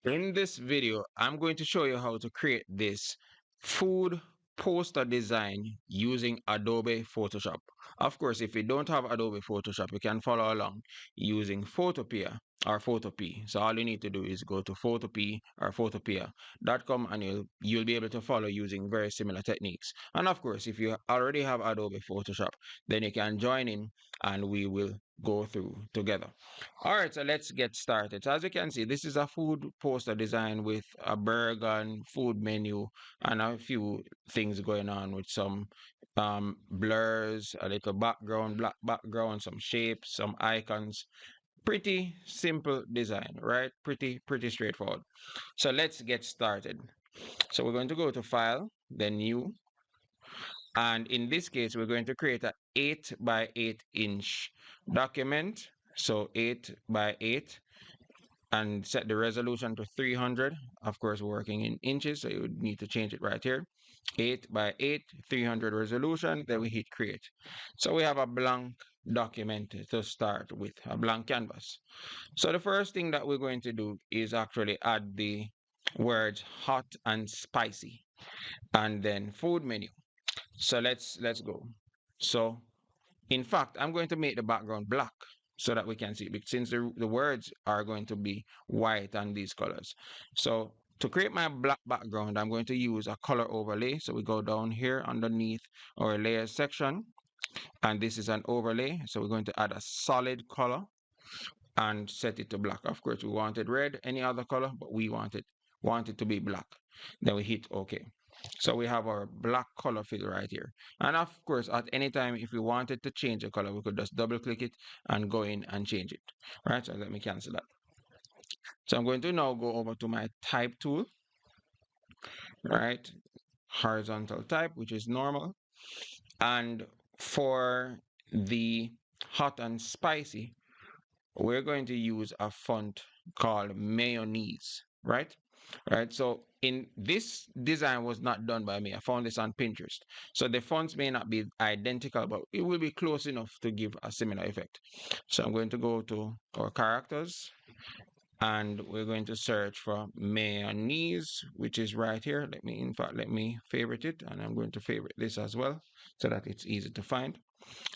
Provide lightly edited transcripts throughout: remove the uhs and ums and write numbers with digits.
In this video, I'm going to show you how to create this food poster design using Adobe Photoshop. Of course, if you don't have Adobe Photoshop, you can follow along using Photopea or Photopea. So all you need to do is go to Photopea or Photopea.com and you'll be able to follow using very similar techniques. And of course, if you already have Adobe Photoshop, then you can join in and we will go through together. All right, so let's get started. So as you can see, this is a food poster design with a burger and food menu and a few things going on with some blurs, a little background, black background, some shapes, some icons. Pretty simple design, right? Pretty straightforward. So let's get started. So we're going to go to File, then New, and in this case, we're going to create a 8 by 8 inch document. So 8 by 8 and set the resolution to 300. Of course, we're working in inches, so you would need to change it right here. 8 by 8, 300 resolution, then we hit create. So we have a blank document to start with, a blank canvas. So the first thing that we're going to do is actually add the words hot and spicy and then food menu. So let's go. So in fact, I'm going to make the background black so that we can see it, since the words are going to be white and these colors. So to create my black background, I'm going to use a color overlay. So we go down here underneath our layers section, and this is an overlay. So we're going to add a solid color and set it to black. Of course, we wanted red, any other color, but we want it to be black. Then we hit OK. So we have our black color fill right here. And of course, at any time, if we wanted to change the color, we could just double click it and go in and change it. All right, so let me cancel that. So I'm going to now go over to my type tool, right? Horizontal type, which is normal. And for the hot and spicy, we're going to use a font called mayonnaise, right? Right. So in this design was not done by me. I found this on Pinterest. So the fonts may not be identical, but it will be close enough to give a similar effect. So I'm going to go to our characters and we're going to search for mayonnaise, which is right here. Let me favorite it, and I'm going to favorite this as well so that it's easy to find.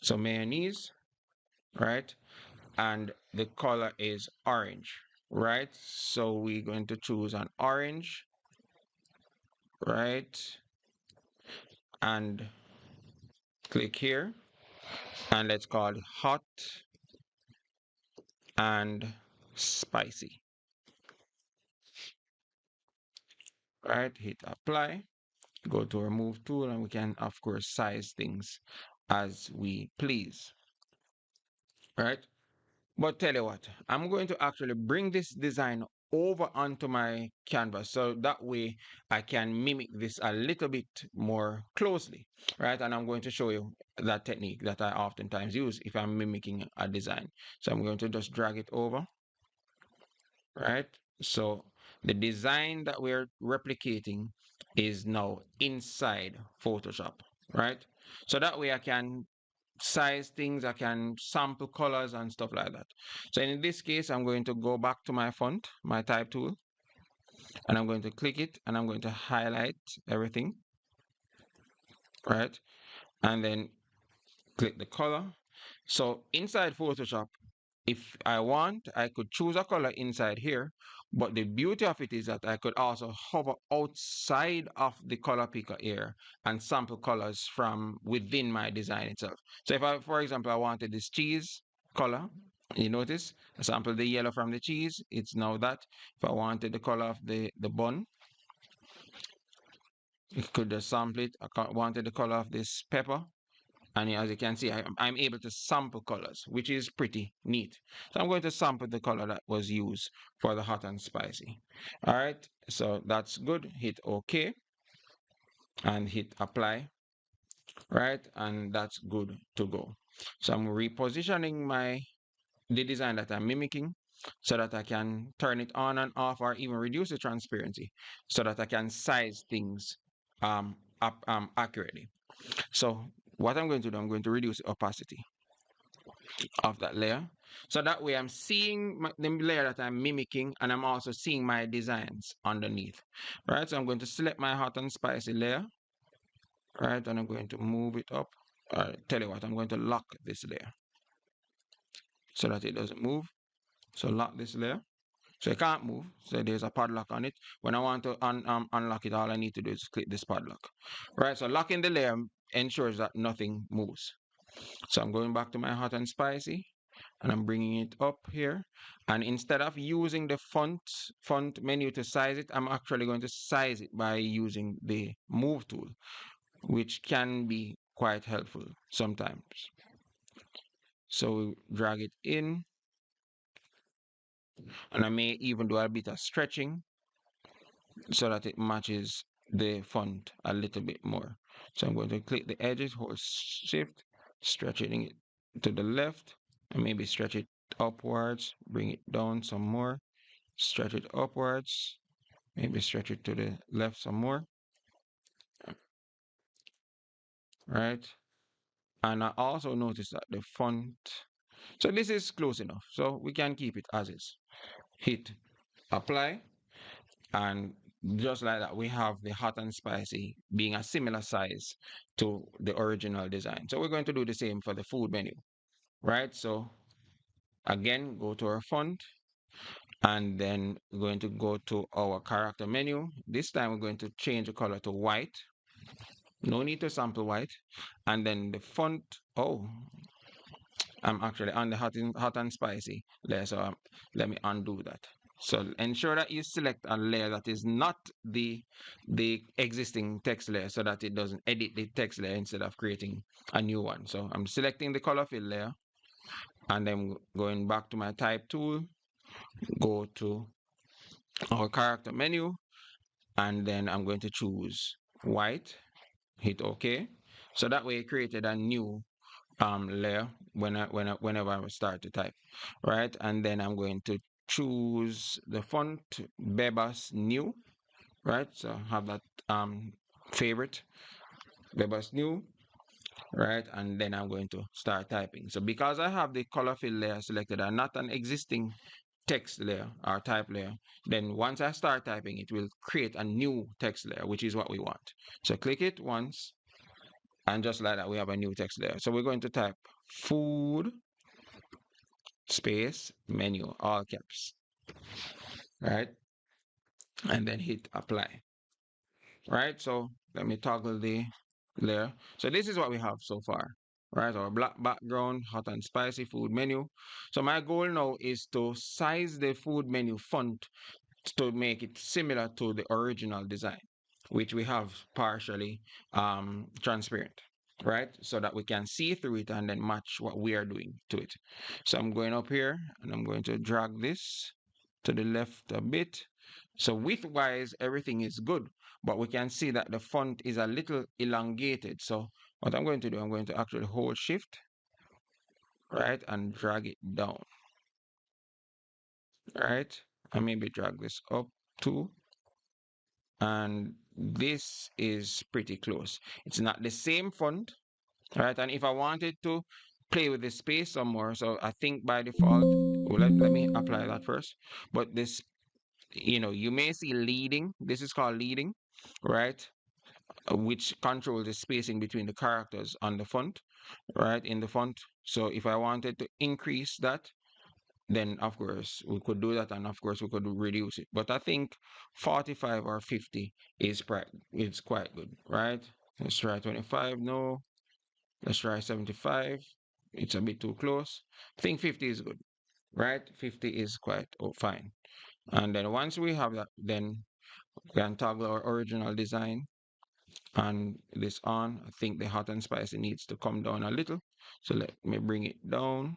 So mayonnaise, right? And the color is orange, right? So we're going to choose an orange, right? And click here, and let's call it hot and spicy, right? Hit apply, go to remove tool, and we can of course size things as we please, right? But tell you what, I'm going to actually bring this design over onto my canvas so that way I can mimic this a little bit more closely, right? And I'm going to show you that technique that I oftentimes use if I'm mimicking a design. So I'm going to just drag it over, right? So the design that we're replicating is now inside Photoshop, right? So that way I can size things, I can sample colors and stuff like that. So in this case, I'm going to go back to my font, my type tool, and I'm going to click it and I'm going to highlight everything, right? And then click the color. So inside Photoshop, if I want, I could choose a color inside here, but the beauty of it is that I could also hover outside of the color picker here and sample colors from within my design itself. So if I, for example, I wanted this cheese color, you notice, I sample the yellow from the cheese, it's now that. If I wanted the color of the bun, you could just sample it. I wanted the color of this pepper, and as you can see, I'm able to sample colors, which is pretty neat. So I'm going to sample the color that was used for the hot and spicy. All right, so that's good. Hit OK and hit apply, right? And that's good to go. So I'm repositioning the design that I'm mimicking so that I can turn it on and off or even reduce the transparency so that I can size things accurately. So what I'm going to do, I'm going to reduce the opacity of that layer. So that way I'm seeing the layer that I'm mimicking, and I'm also seeing my designs underneath. Right, so I'm going to select my hot and spicy layer. Right, and I'm going to move it up. Tell you what, I'm going to lock this layer so that it doesn't move. So lock this layer. So it can't move. So there's a padlock on it. When I want to unlock it, all I need to do is click this padlock. Right, so locking the layer ensures that nothing moves. So I'm going back to my hot and spicy, and I'm bringing it up here. And instead of using the font menu to size it, I'm actually going to size it by using the move tool, which can be quite helpful sometimes. So we drag it in, and I may even do a bit of stretching so that it matches the font a little bit more. So I'm going to click the edges, hold shift, stretching it to the left, and maybe stretch it upwards, bring it down some more, stretch it upwards, maybe stretch it to the left some more, right? And I also notice that the font, so this is close enough, so we can keep it as is. Hit apply, and just like that, we have the hot and spicy being a similar size to the original design. So we're going to do the same for the food menu, right? So again, go to our font, and then we're going to go to our character menu. This time we're going to change the color to white. No need to sample white. And then the font, oh, I'm actually on the hot and spicy layer, so let me undo that. So ensure that you select a layer that is not the existing text layer, so that it doesn't edit the text layer instead of creating a new one. So I'm selecting the color fill layer, and then going back to my type tool, go to our character menu, and then I'm going to choose white, hit OK. So that way it created a new layer whenever I start to type, right? And then I'm going to choose the font Bebas New, right? So have that favorite Bebas New, right? And then I'm going to start typing. So because I have the color fill layer selected and not an existing text layer or type layer, then once I start typing, it will create a new text layer, which is what we want. So click it once, and just like that, we have a new text layer. So we're going to type food space menu, all caps, right? And then hit apply, right? So let me toggle the layer. So this is what we have so far, right? Our black background, hot and spicy food menu. So my goal now is to size the food menu font to make it similar to the original design, which we have partially transparent, right? So that we can see through it and then match what we are doing to it. So I'm going up here, and I'm going to drag this to the left a bit. So width-wise, everything is good, but we can see that the font is a little elongated. So what I'm going to do, I'm going to actually hold shift, right, and drag it down, right? And maybe drag this up too. And this is pretty close. It's not the same font, right? And if I wanted to play with the space some more, so I think by default, well, let me apply that first. But this, you may see leading. This is called leading, right? Which controls the spacing between the characters on the font, right? In the font. So if I wanted to increase that, then of course we could do that, and of course we could reduce it. But I think 45 or 50 is quite good, right? Let's try 25. No, let's try 75. It's a bit too close. I think 50 is good, right? 50 is quite fine. And then once we have that, then we can toggle our original design and this on. I think the hot and spicy needs to come down a little, so let me bring it down,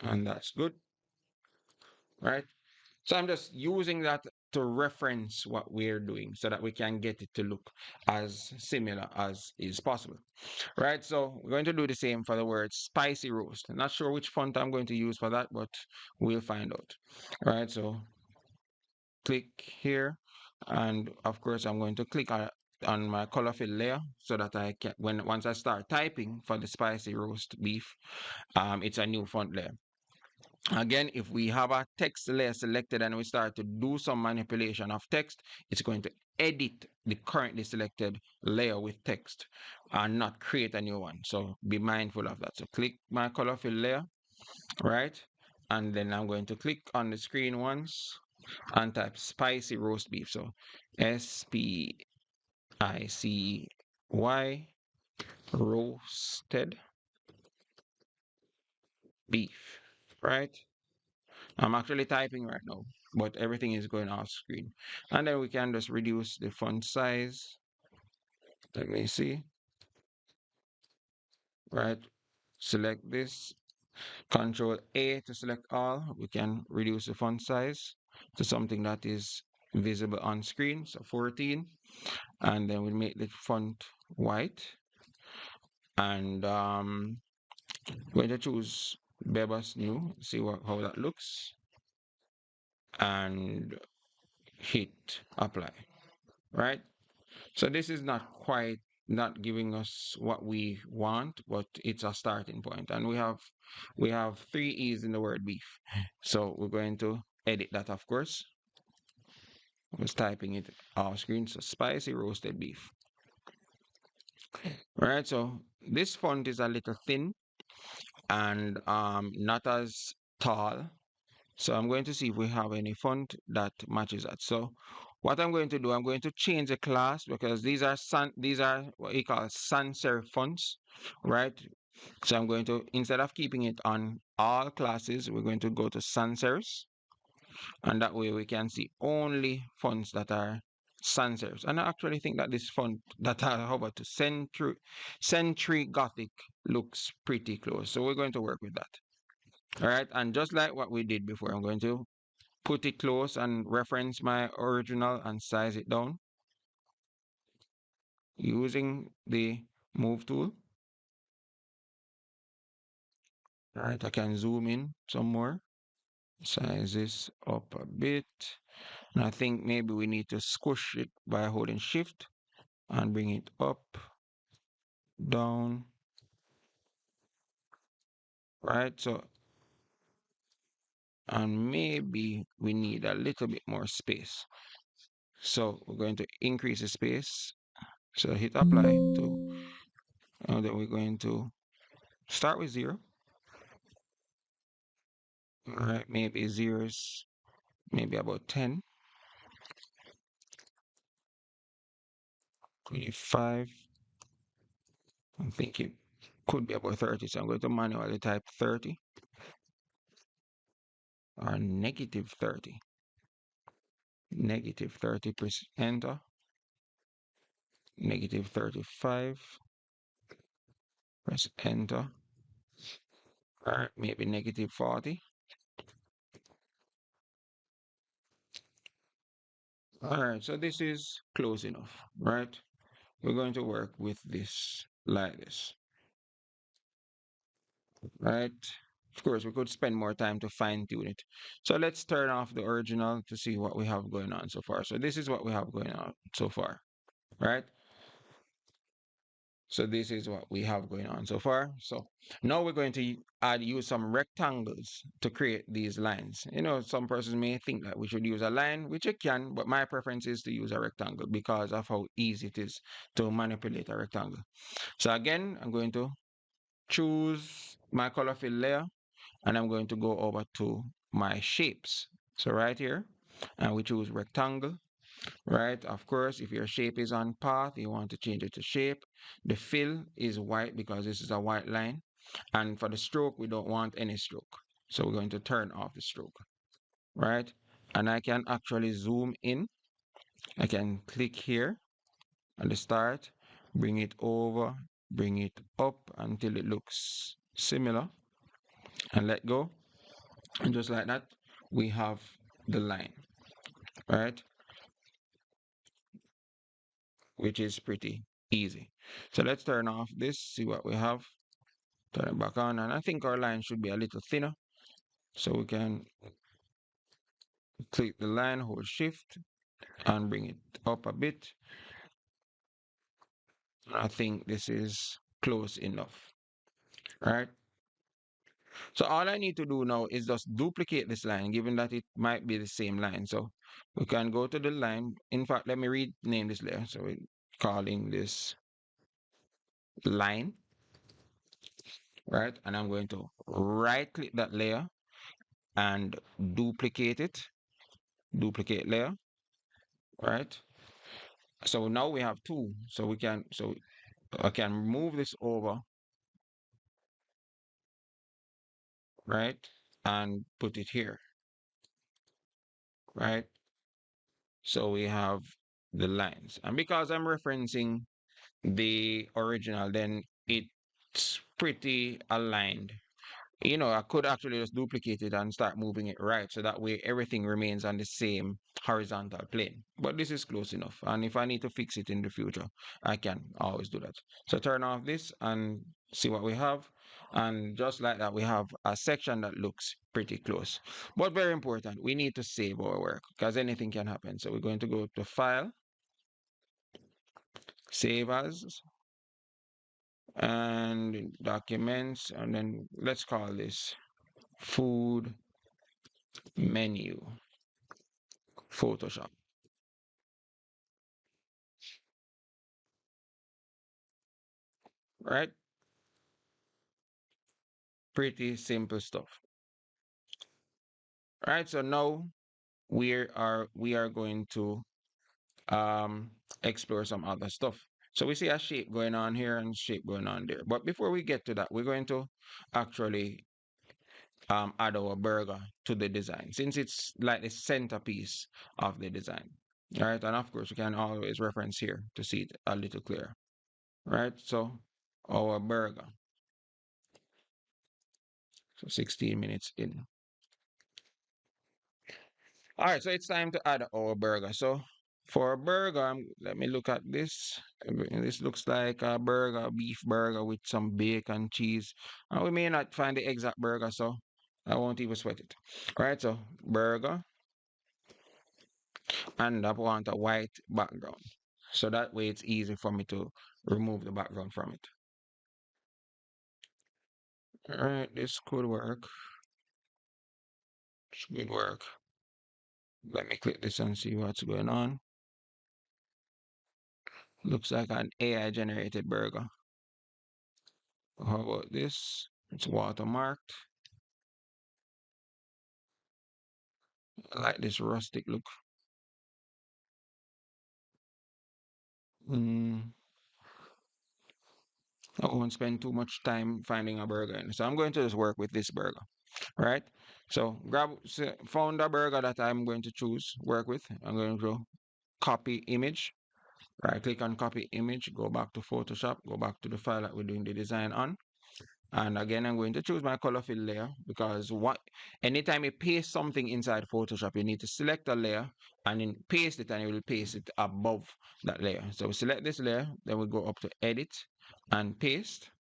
and that's good, right? So I'm just using that to reference what we're doing so that we can get it to look as similar as is possible, right? So we're going to do the same for the word spicy roast. I'm not sure which font I'm going to use for that, but we'll find out, right? So click here, and of course I'm going to click on on my color fill layer so that I can, once I start typing for the spicy roast beef, it's a new font layer. Again, if we have a text layer selected and we start to do some manipulation of text, it's going to edit the currently selected layer with text and not create a new one. So be mindful of that. So click my color fill layer, right? And then I'm going to click on the screen once and type spicy roast beef. So SPICY roasted beef, right? I'm actually typing right now, but everything is going off screen. And then we can just reduce the font size. Let me see, right? Select this, Control A to select all. We can reduce the font size to something that is visible on screen, so 14. And then we make the font white. And we're going to choose Bebas New, see how that looks. And hit apply, right? So this is not giving us what we want, but it's a starting point. And we have 3 E's in the word beef. So we're going to edit that, of course. I was typing it off screen. So spicy roasted beef. All right, so this font is a little thin and not as tall. So I'm going to see if we have any font that matches that. So what I'm going to do, I'm going to change the class because these are what we call sans serif fonts, right? So I'm going to, instead of keeping it on all classes, we're going to go to sans serifs, and that way we can see only fonts that are sans serifs. And I actually think that this font that I hover to Century Gothic looks pretty close. So we're going to work with that. All right, and just like what we did before, I'm going to put it close and reference my original and size it down using the move tool. All right, I can zoom in some more, size this up a bit. And I think maybe we need to squish it by holding shift and bring it up, down, right? So, and maybe we need a little bit more space. So we're going to increase the space. So hit apply and then we're going to start with 0. All right, maybe 0 is maybe about 10, 25. I'm thinking could be about 30. So I'm going to manually type 30 or negative 30. Negative 30, press enter. Negative 35, press enter. All right, maybe negative 40. All right, so this is close enough, right? We're going to work with this like this, right? Of course, we could spend more time to fine tune it. So let's turn off the original to see what we have going on so far. So this is what we have going on so far, right? So this is what we have going on so far. So now we're going to use some rectangles to create these lines. You know, some persons may think that we should use a line, which you can, but my preference is to use a rectangle because of how easy it is to manipulate a rectangle. So again, I'm going to choose my color fill layer and I'm going to go over to my shapes. So right here, and we choose rectangle. Right, of course, if your shape is on path, you want to change it to shape. The fill is white because this is a white line. And for the stroke, we don't want any stroke. So we're going to turn off the stroke, right? And I can actually zoom in. I can click here at the start, bring it over, bring it up until it looks similar, and let go. And just like that, we have the line, right? Which is pretty easy. So let's turn off this, see what we have. Turn it back on, and I think our line should be a little thinner. So we can click the line, hold shift, and bring it up a bit. I think this is close enough, right? So all I need to do now is just duplicate this line, given that it might be the same line. So we can go to the line. In fact, let me rename this layer. So we're calling this line, right? And I'm going to right click that layer and duplicate it, duplicate layer, right? So now we have two. So I can move this over, right? And put it here, right? So we have the lines. And because I'm referencing the original, then it's pretty aligned. I could actually just duplicate it and start moving it right. So that way everything remains on the same horizontal plane. But this is close enough. And if I need to fix it in the future, I can always do that. So turn off this and see what we have. And just like that, we have a section that looks pretty close. But very important, we need to save our work because anything can happen. So we're going to go to File, Save As, and Documents. And then let's call this Food Menu Photoshop, right? Pretty simple stuff, right? So now we are going to um explore some other stuff. So we see a shape going on here and shape going on there. But before we get to that, we're going to actually add our burger to the design since it's like the centerpiece of the design. All right, and of course we can always reference here to see it a little clearer. Right, so our burger. So 16 minutes in. All right, so it's time to add our burger. So for a burger, let me look at this. This looks like a burger, beef burger with some bacon, cheese. We may not find the exact burger, so I won't even sweat it. All right, so burger, and I want a white background. So that way it's easy for me to remove the background from it. All right, this could work. This could work. Let me click this and see what's going on. Looks like an AI generated burger. How about this? It's watermarked. I like this rustic look. Mm, I won't spend too much time finding a burger. So I'm going to just work with this burger, right? So found a burger that I'm going to choose, work with. I'm going to copy image, right click on copy image, go back to Photoshop, go back to the file that we're doing the design on. And again, I'm going to choose my color fill layer because anytime you paste something inside Photoshop, you need to select a layer and then paste it, and you will paste it above that layer. So we select this layer, then we go up to edit and paste,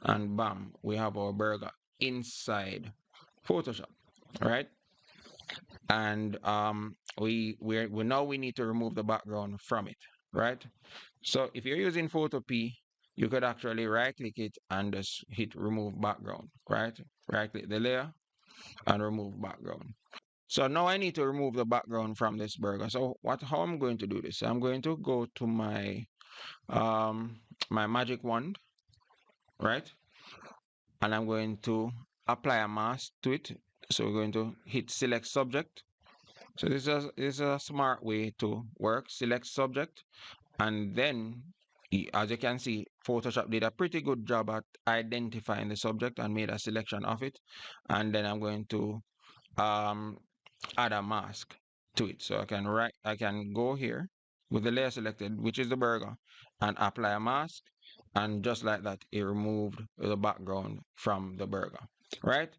and bam, we have our burger inside Photoshop, right? And we now we need to remove the background from it, right? So if you're using Photo P, you could actually right click it and just hit remove background, right? Right click the layer and remove background. So now I need to remove the background from this burger. So how I'm going to do this? I'm going to go to my my magic wand, right? And I'm going to apply a mask to it. So we're going to hit select subject. So this is a smart way to work. Select subject, and then as you can see, Photoshop did a pretty good job at identifying the subject and made a selection of it. And then I'm going to um, add a mask to it. So I can go here with the layer selected, which is the burger, and apply a mask. And just like that, it removed the background from the burger, right?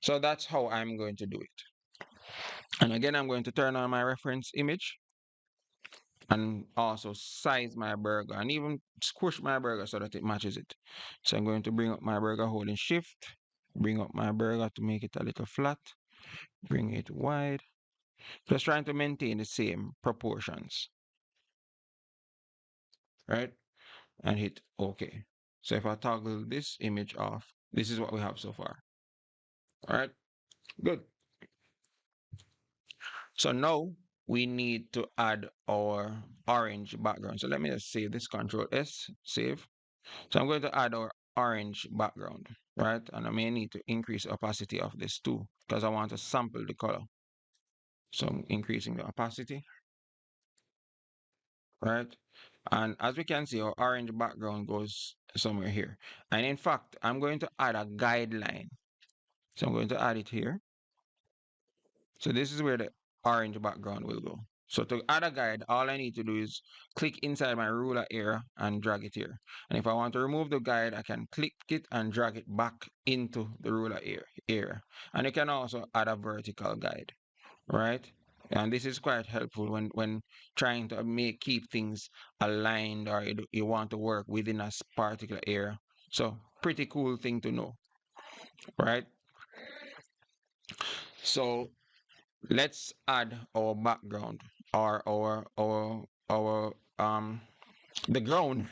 So that's how I'm going to do it. And again, I'm going to turn on my reference image and also size my burger and even squish my burger so that it matches it. So I'm going to bring up my burger holding shift, bring up my burger to make it a little flat, bring it wide, just trying to maintain the same proportions, right? and hit OK. So if I toggle this image off, this is what we have so far. All right, good. So now we need to add our orange background. So let me just save this, Control S, save. So I'm going to add our orange background, right? And I may need to increase the opacity of this too, because I want to sample the color. So I'm increasing the opacity, right? And as we can see, our orange background goes somewhere here. And in fact, I'm going to add a guideline. So I'm going to add it here. So this is where the orange background will go. So to add a guide, all I need to do is click inside my ruler area and drag it here. And if I want to remove the guide, I can click it and drag it back into the ruler area. And you can also add a vertical guide, right? And this is quite helpful when trying to keep things aligned, or you want to work within a particular area. So pretty cool thing to know, right? So let's add our background, or our the ground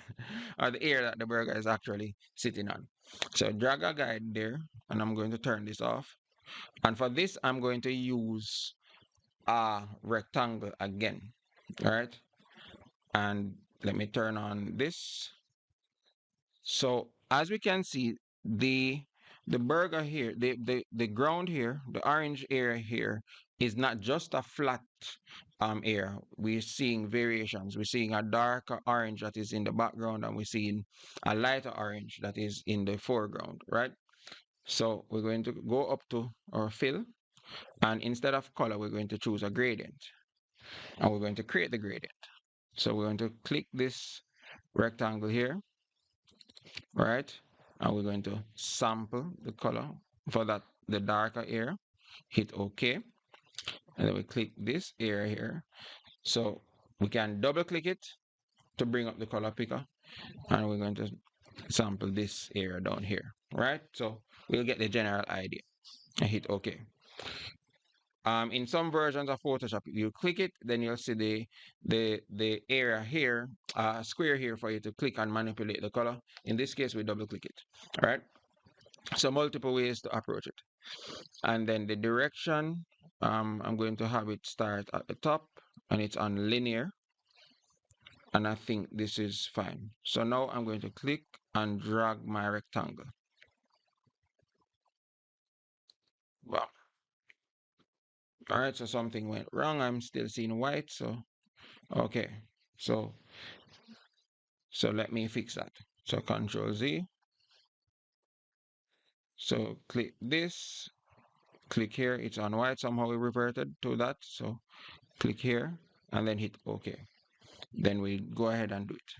or the area that the burger is actually sitting on. So drag a guide there, and I'm going to turn this off. And for this, I'm going to use a rectangle again. All right. And let me turn on this. So as we can see, the burger here, the ground here, the orange area here is not just a flat area. We're seeing variations. We're seeing a darker orange that is in the background, and we're seeing a lighter orange that is in the foreground, right? So we're going to go up to our fill, and instead of color, we're going to choose a gradient, and we're going to create the gradient. So we're going to click this rectangle here, right? And we're going to sample the color for that, the darker area, hit OK. And then we click this area here. So we can double click it to bring up the color picker. And we're going to sample this area down here, right? So we'll get the general idea and hit OK. In some versions of Photoshop, you click it, then you'll see the area here, square here for you to click and manipulate the color. In this case, we double click it. All right. So multiple ways to approach it. And then the direction, I'm going to have it start at the top, and it's on linear. And I think this is fine. So now I'm going to click and drag my rectangle. Wow. All right, so something went wrong. I'm still seeing white. So, okay. So let me fix that. So Control Z. So click this, click here. It's on white. Somehow we reverted to that. So click here and then hit OK. Then we go ahead and do it.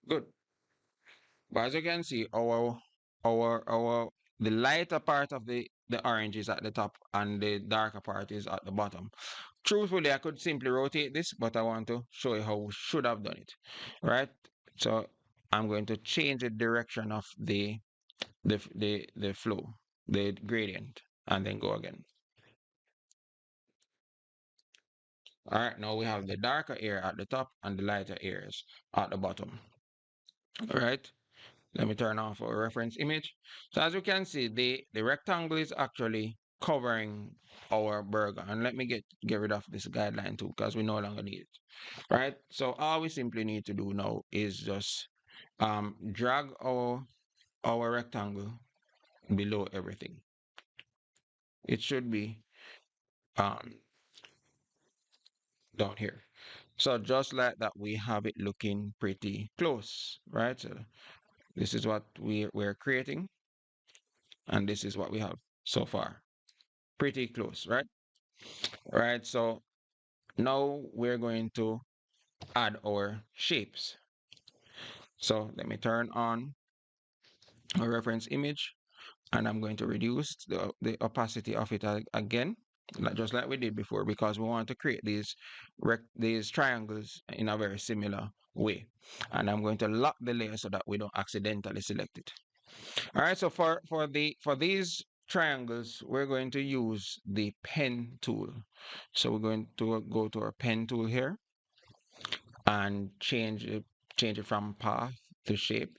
Good. But as you can see, the lighter part of the orange is at the top and the darker part is at the bottom. Truthfully, I could simply rotate this, but I want to show you how we should have done it. Right? So I'm going to change the direction of the flow, the gradient, and then go again. All right, now we have the darker area at the top and the lighter areas at the bottom. All right. Let me turn off our reference image. So as you can see, the rectangle is actually covering our burger. And let me get rid of this guideline too, because we no longer need it. Right? So all we simply need to do now is just drag our rectangle below everything. It should be down here. So just like that, we have it looking pretty close, right? So this is what we're creating, and this is what we have so far. Pretty close, right? Right, so now we're going to add our shapes. So let me turn on a reference image, and I'm going to reduce the opacity of it again, just like we did before, because we want to create these triangles in a very similar way. And I'm going to lock the layer so that we don't accidentally select it. All right, so for these triangles, we're going to use the pen tool. So we're going to go to our pen tool here, and change it from path to shape.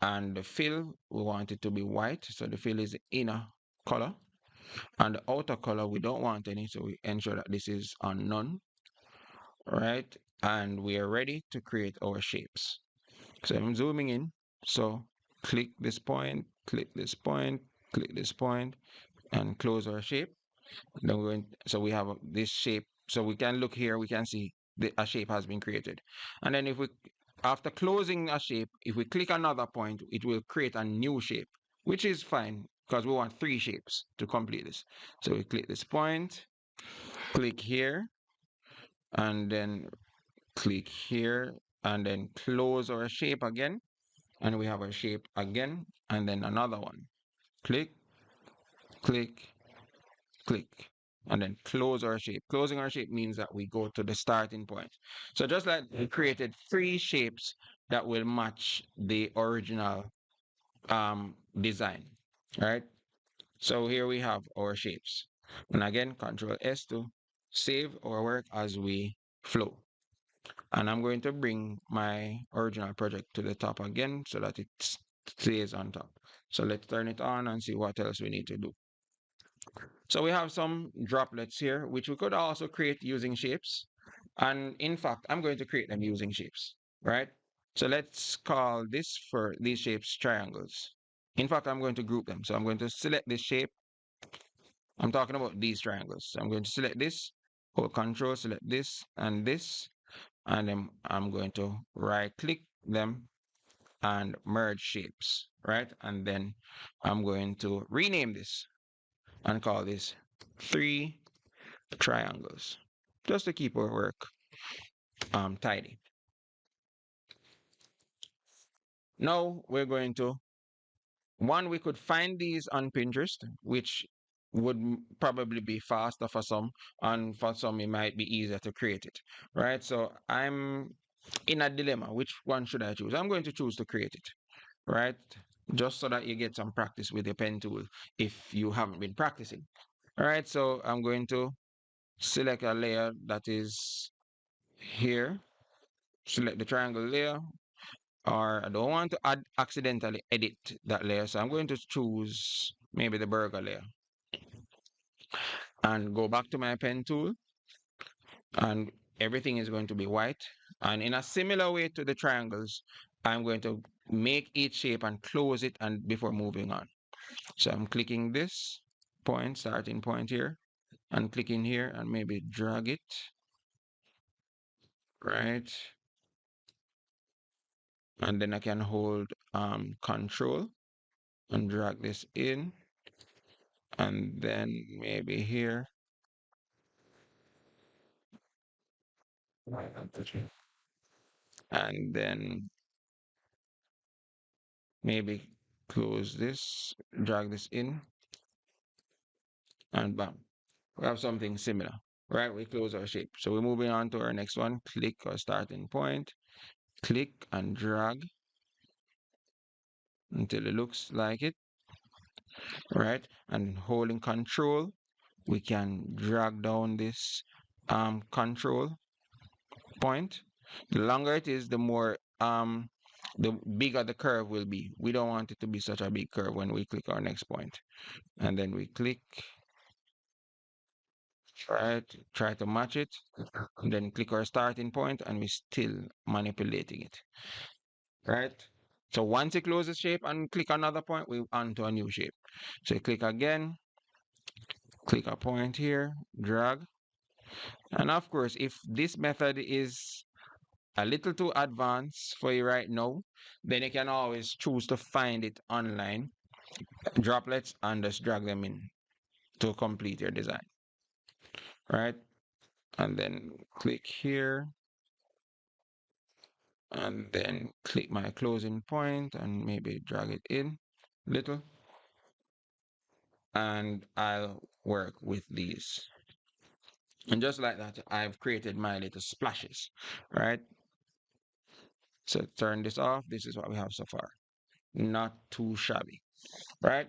And the fill, we want it to be white, so the fill is the inner color. And the outer color, we don't want any, so we ensure that this is on none, right? And we are ready to create our shapes. So I'm zooming in. So click this point, click this point, click this point, and close our shape. Then we went, so we have this shape. So we can look here, we can see a shape has been created. And then if we, after closing a shape, if we click another point, it will create a new shape, which is fine because we want 3 shapes to complete this. So we click this point, click here, and then click here, and then close our shape again. And we have our shape again, and then another one. Click, click, click, and then close our shape. Closing our shape means that we go to the starting point. So just like we created 3 shapes that will match the original design, right? So here we have our shapes. And again, Control S to save our work as we flow. And I'm going to bring my original project to the top again so that it stays on top. So let's turn it on and see what else we need to do. So we have some droplets here, which we could also create using shapes. And in fact, I'm going to create them using shapes, right? So let's call this for these shapes triangles. In fact, I'm going to group them. So I'm going to select this shape. I'm talking about these triangles. So I'm going to select this, hold Control, select this and this, and then I'm going to right click them and merge shapes, right? And then I'm going to rename this and call this 3 triangles, just to keep our work tidy. Now we're going to, we could find these on Pinterest, which would probably be faster for some, and for some it might be easier to create it, right? So I'm in a dilemma. Which one should I choose? I'm going to choose to create it, right? Just so that you get some practice with your pen tool if you haven't been practicing. All right, so I'm going to select a layer that is here, select the triangle layer, or I don't want to accidentally edit that layer, so I'm going to choose maybe the burger layer and go back to my pen tool, and everything is going to be white. And in a similar way to the triangles, I'm going to make each shape and close it and before moving on. So I'm clicking this point, starting point here, and clicking here and maybe drag it, right? And then I can hold Control and drag this in, and then maybe here, and then maybe close this, drag this in, and bam, we have something similar, right? We close our shape. So we're moving on to our next one. Click our starting point, click and drag until it looks like it, right? And holding Control, we can drag down this control point. The longer it is, the more the bigger the curve will be. We don't want it to be such a big curve when we click our next point. And then we click, try to match it, and then click our starting point, and we're still manipulating it, right? So once you close the shape and click another point, we're onto a new shape. So you click again, click a point here, drag. And of course, if this method is a little too advanced for you right now, then you can always choose to find it online, droplets, and just drag them in to complete your design, right? And then click here, and then click my closing point and maybe drag it in a little, and I'll work with these. And just like that, I've created my little splashes, right? So turn this off. This is what we have so far. Not too shabby, right?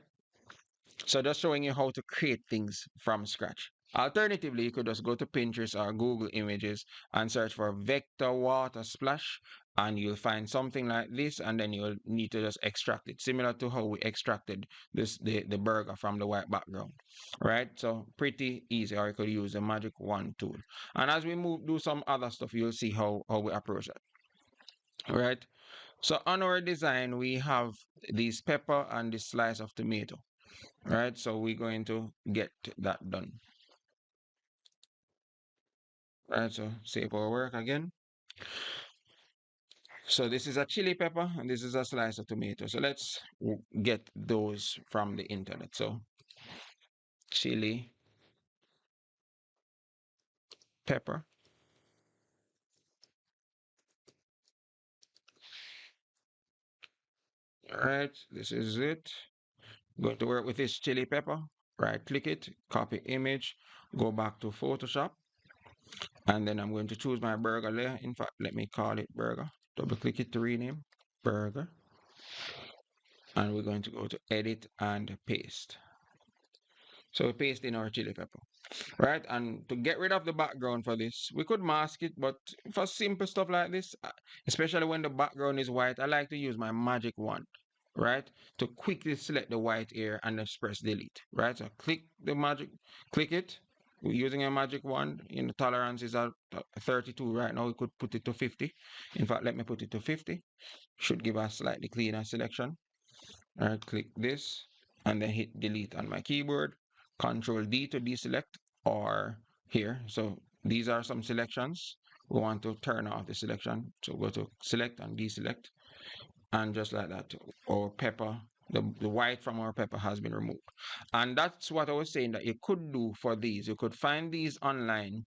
So just showing you how to create things from scratch. Alternatively, you could just go to Pinterest or Google Images and search for vector water splash, and you'll find something like this, and then you'll need to just extract it, similar to how we extracted the burger from the white background. Right? So pretty easy, or you could use the Magic Wand tool. And as we move do some other stuff, you'll see how we approach it. Right? So on our design, we have this pepper and this slice of tomato. Right? So we're going to get that done. Right, so save our work again. So this is a chili pepper and this is a slice of tomato. So let's get those from the internet. So chili pepper. All right, this is it. I'm going to work with this chili pepper. Right click it, copy image, go back to Photoshop, and then I'm going to choose my burger layer. In fact, let me call it burger. Double click it to rename burger. And we're going to go to edit and paste. So we paste in our chili pepper. Right, and to get rid of the background for this, we could mask it, but for simple stuff like this, especially when the background is white, I like to use my magic wand, right, to quickly select the white area and just press delete. Right, so click it. We're using a magic wand. The tolerance is at 32 right now. We could put it to 50. In fact, let me put it to 50. Should give us slightly cleaner selection. All right, click this and then hit delete on my keyboard. Control D to deselect, or here. So these are some selections. We want to turn off the selection. So go to select and deselect. And just like that, our pepper, the white from our pepper has been removed. And that's what I was saying that you could do for these. You could find these online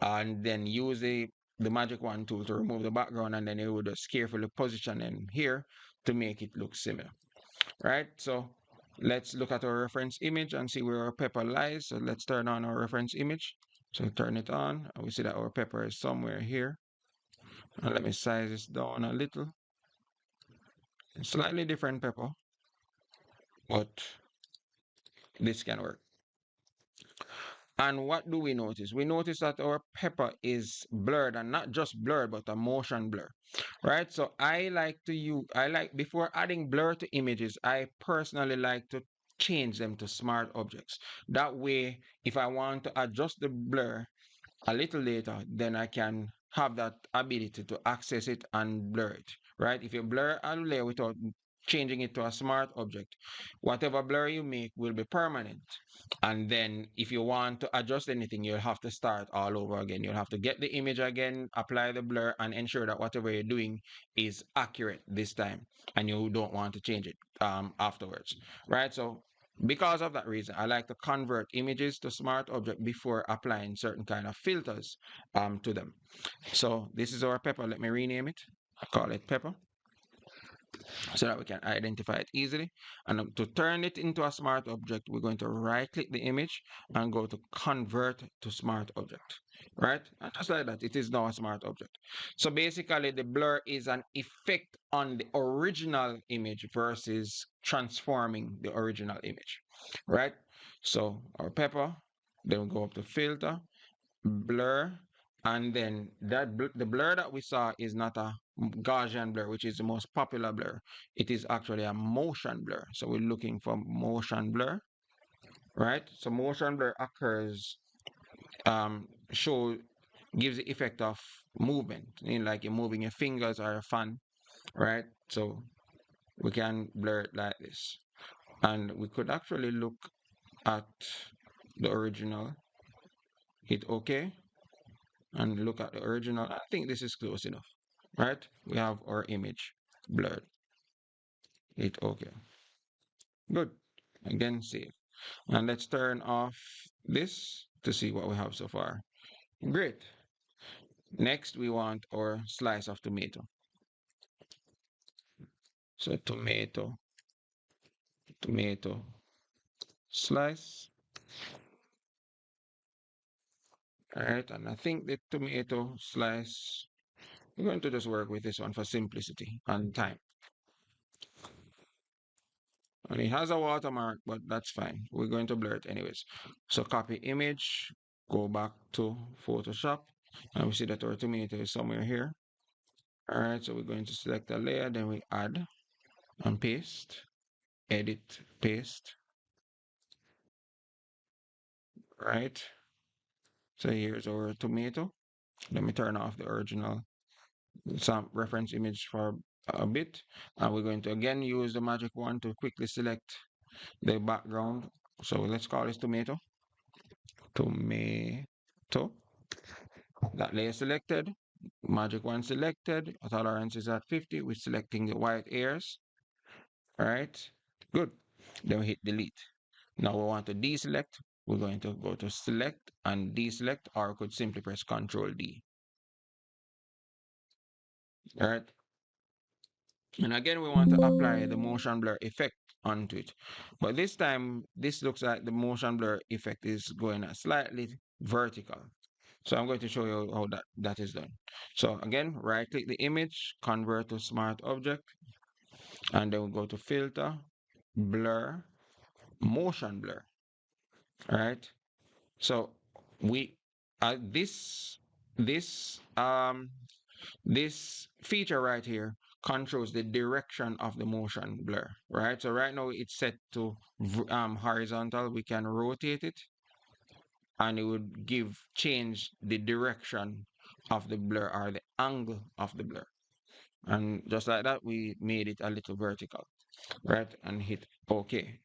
and then use the magic wand tool to remove the background, and then you would just carefully position them here to make it look similar. Right, so let's look at our reference image and see where our pepper lies. So let's turn on our reference image. So turn it on, and we see that our pepper is somewhere here. And let me size this down a little. Slightly different pepper, but this can work. And what do we notice? We notice that our pepper is blurred, and not just blurred, but a motion blur, right? So before adding blur to images, I personally like to change them to smart objects. That way, if I want to adjust the blur a little later, then I can have that ability to access it and blur it, right? If you blur a layer without changing it to a smart object, whatever blur you make will be permanent. And then if you want to adjust anything, you'll have to start all over again. You'll have to get the image again, apply the blur, and ensure that whatever you're doing is accurate this time. And you don't want to change it afterwards, right? So because of that reason, I like to convert images to smart object before applying certain kind of filters to them. So this is our pepper. Let me rename it. I call it pepper so that we can identify it easily. And to turn it into a smart object, we're going to right click the image and go to convert to smart object, right? And just like that, it is now a smart object. So basically the blur is an effect on the original image versus transforming the original image, right? So our pepper, then we go up to filter, blur, and then the blur that we saw is not a Gaussian blur, which is the most popular blur. It is actually a motion blur. So we're looking for motion blur, right? So motion blur occurs, gives the effect of movement, like you're moving your fingers or a fan, right? So we can blur it like this. And we could actually look at the original, hit OK, and look at the original. I think this is close enough, right? We have our image blurred. Hit OK. Good. Again, save. And let's turn off this to see what we have so far. Great. Next, we want our slice of tomato. So tomato, slice. All right, and I think the tomato slice, we're going to just work with this one for simplicity and time. And it has a watermark, but that's fine. We're going to blur it anyways. So copy image, go back to Photoshop, and we see that our tomato is somewhere here. All right, so we're going to select a layer, then we add and paste, edit, paste, right? So here's our tomato. Let me turn off the original some reference image for a bit. And we're going to again use the magic wand to quickly select the background. So let's call this tomato. Tomato. That layer selected. Magic wand selected. Tolerance is at 50. We're selecting the white airs. All right. Good. Then we hit delete. Now we want to deselect. We're going to go to select and deselect, or could simply press Control D. All right. And again, we want to apply the motion blur effect onto it. But this time, this looks like the motion blur effect is going slightly vertical. So I'm going to show you how that is done. So again, right click the image, convert to smart object, and then we go to filter, blur, motion blur. All right. So we this this this feature right here controls the direction of the motion blur, right? So right now it's set to horizontal. We can rotate it and it would change the direction of the blur or the angle of the blur. And just like that, we made it a little vertical, right? And hit OK.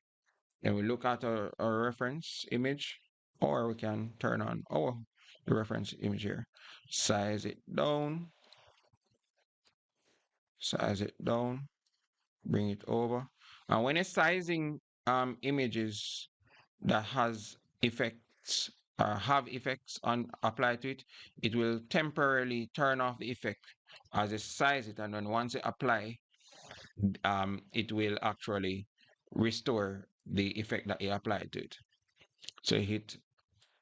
Then we look at our reference image, or we can turn on the reference image here. Size it down, bring it over. And when it's sizing images that has effects or have effects on applied to it, it will temporarily turn off the effect as it size it, and then once it apply, it will actually restore the effect that you applied to it. So hit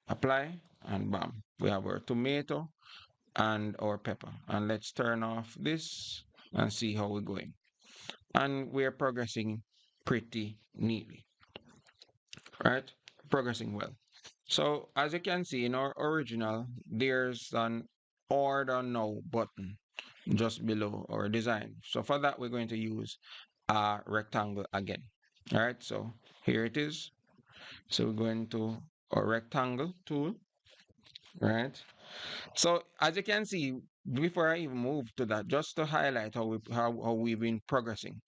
apply and bam, we have our tomato and our pepper. And let's turn off this and see how we're going. And we're progressing pretty neatly, right? Progressing well. So as you can see in our original, there's an order now button just below our design. So for that, we're going to use a rectangle again. All right, so here it is. So we're going to our rectangle tool, right? So as you can see, before I even move to that, just to highlight how we've been progressing.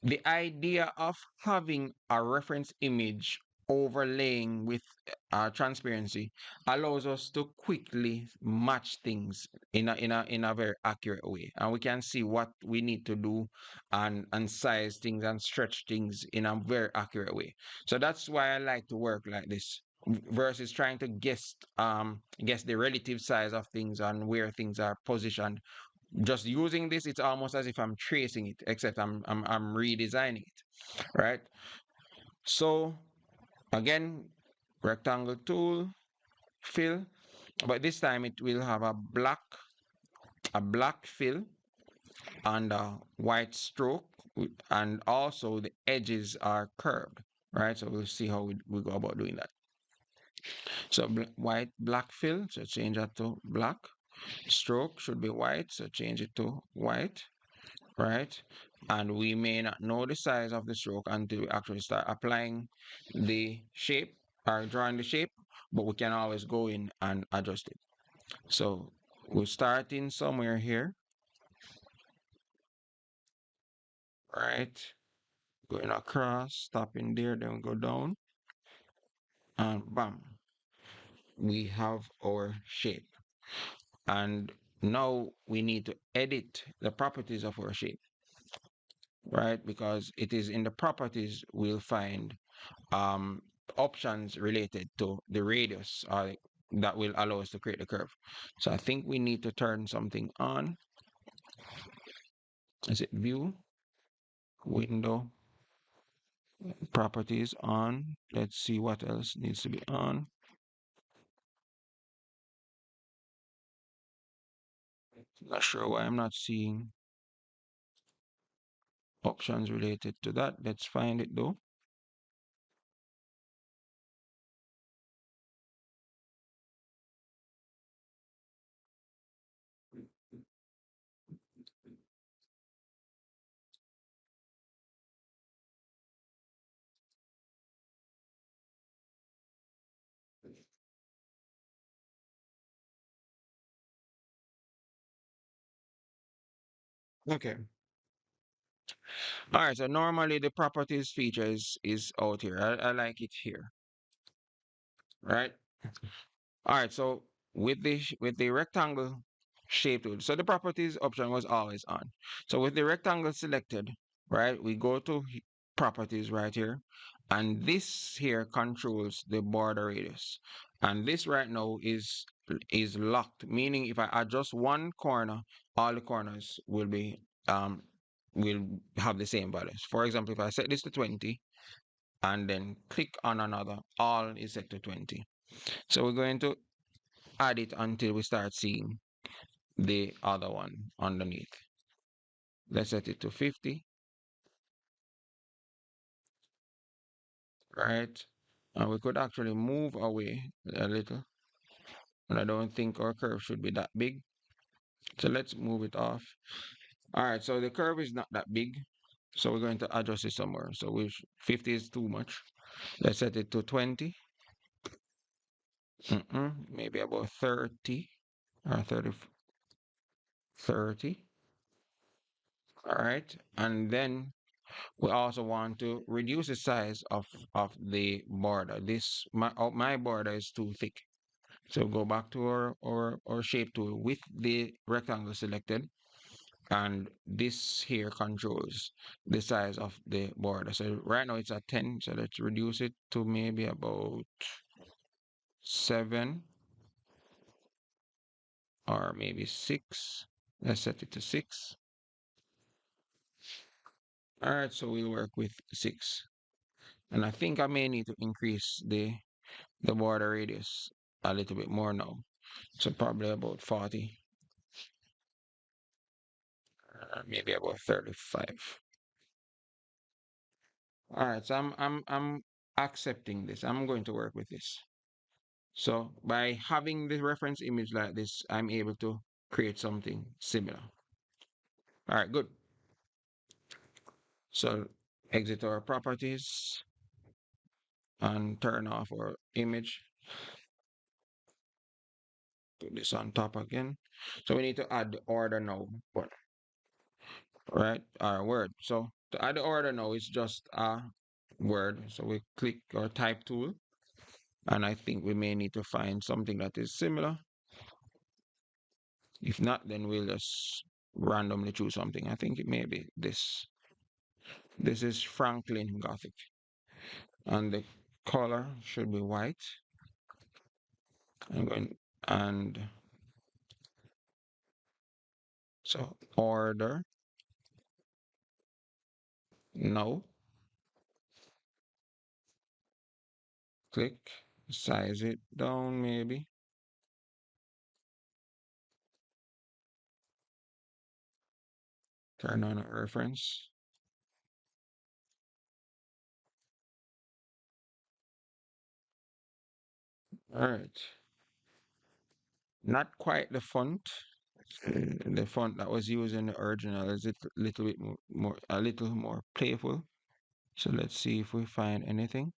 The idea of having a reference image overlaying with transparency allows us to quickly match things in a very accurate way, and we can see what we need to do and size things and stretch things in a very accurate way. So that's why I like to work like this versus trying to guess the relative size of things and where things are positioned. Just using this, it's almost as if I'm tracing it, except I'm redesigning it, right? So again, rectangle tool, fill, but this time it will have a black fill and a white stroke, and also the edges are curved, right? So we'll see how we go about doing that. So white black fill, so change that to black. Stroke should be white, so change it to white, right? And we may not know the size of the stroke until we actually start applying the shape or drawing the shape, but we can always go in and adjust it. So we're starting somewhere here, right? Going across, stopping there, then we go down, and bam, we have our shape. And now we need to edit the properties of our shape, right? Because it is in the properties we'll find options related to the radius that will allow us to create the curve. So I think we need to turn something on. Is it view, window, properties on? Let's see what else needs to be on. Not sure why I'm not seeing options related to that. Let's find it though. Okay. All right. So normally the properties feature is out here. I like it here. Right. All right. So with the rectangle shape tool, so the properties option was always on. So with the rectangle selected, right, we go to properties right here, and this here controls the border radius, and this right now is locked, meaning if I adjust one corner, all the corners um will have the same values. For example, if I set this to 20 and then click on another, all is set to 20. So we're going to add it until we start seeing the other one underneath. Let's set it to 50, right? And we could actually move away a little. And I don't think our curve should be that big. So let's move it off. All right, so the curve is not that big. So we're going to adjust it somewhere. So 50 is too much. Let's set it to 20. Maybe about 30 or 30, 30. All right. And then we also want to reduce the size of the border. My border is too thick. So go back to our shape tool with the rectangle selected, and this here controls the size of the border. So right now it's at 10, so let's reduce it to maybe about 7 or maybe 6. Let's set it to 6. All right, so we'll work with 6. And I think I may need to increase the border radius a little bit more now. So probably about 40, maybe about 35. All right, so I'm accepting this. I'm going to work with this. So by having the reference image like this, I'm able to create something similar. All right, good. So exit our properties and turn off our image. Put this on top again. So we need to add the order now, but right, our word. So to add the order now is just a word. So we click our type tool, and I think we may need to find something that is similar. If not, then we'll just randomly choose something. I think it may be this. This is Franklin Gothic, and the color should be white. I'm going and so order no, click, size it down maybe, turn on a reference. All right, not quite the font. The font that was used in the original is a little bit a little more playful. So let's see if we find anything.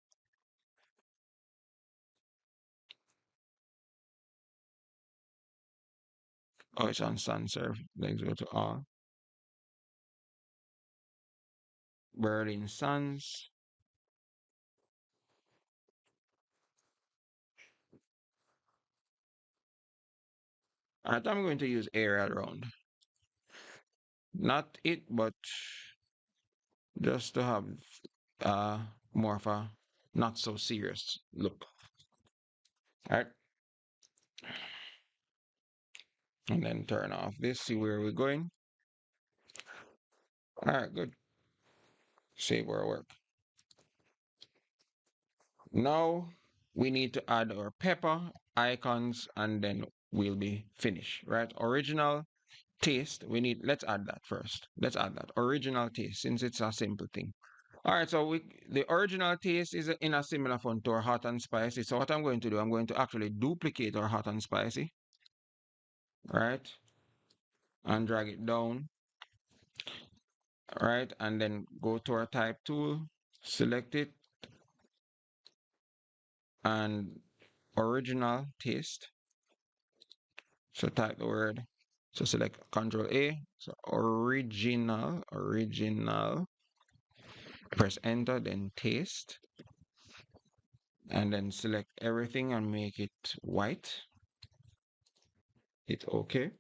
Oh, it's on sans serif. Let's go to all. Berlin Sans. All right, I'm going to use Arial Round. Not it, but just to have uh more of a not so serious look. All right, and then turn off this. See where we're going. All right, good. Save our work. Now we need to add our pepper icons, and then we'll be finished. Right, original taste. Let's add that first. Let's add that original taste since it's a simple thing. All right, so the original taste is in a similar font to our hot and spicy. So what I'm going to do, I'm going to actually duplicate our hot and spicy, right? And drag it down, right? And then go to our type tool, select it, and original taste. So type the word So select Control A. So original. Press enter, then taste, and then select everything and make it white. Hit OK.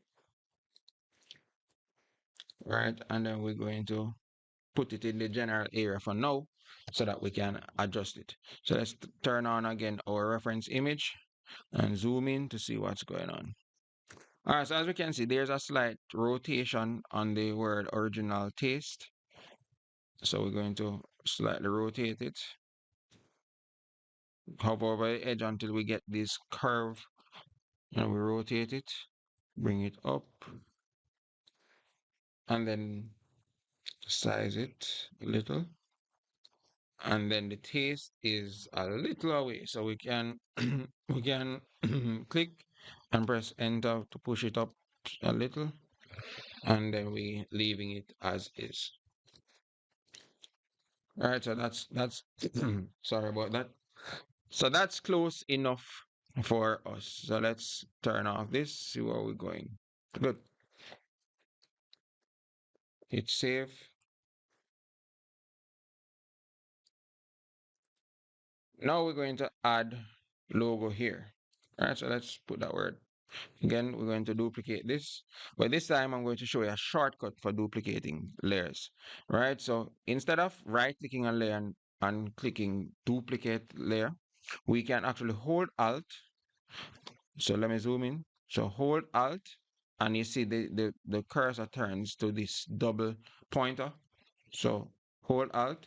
Right, and then we're going to put it in the general area for now so that we can adjust it. So let's turn on again our reference image and zoom in to see what's going on. All right, so as we can see, there's a slight rotation on the word original taste. So we're going to slightly rotate it, hover over the edge until we get this curve, and we rotate it, bring it up, and then size it a little. And then the taste is a little away, so we can we can click and press enter to push it up a little, and then we leaving it as is. All right, so that's sorry about that. So that's close enough for us. So let's turn off this, see where we're going. Good. Hit save. Now we're going to add logo here. All right, so let's put that word. Again, we're going to duplicate this, but this time I'm going to show you a shortcut for duplicating layers. Right, so instead of right clicking a layer and clicking duplicate layer, we can actually hold Alt. So let me zoom in. So hold Alt, and you see the cursor turns to this double pointer. So hold Alt,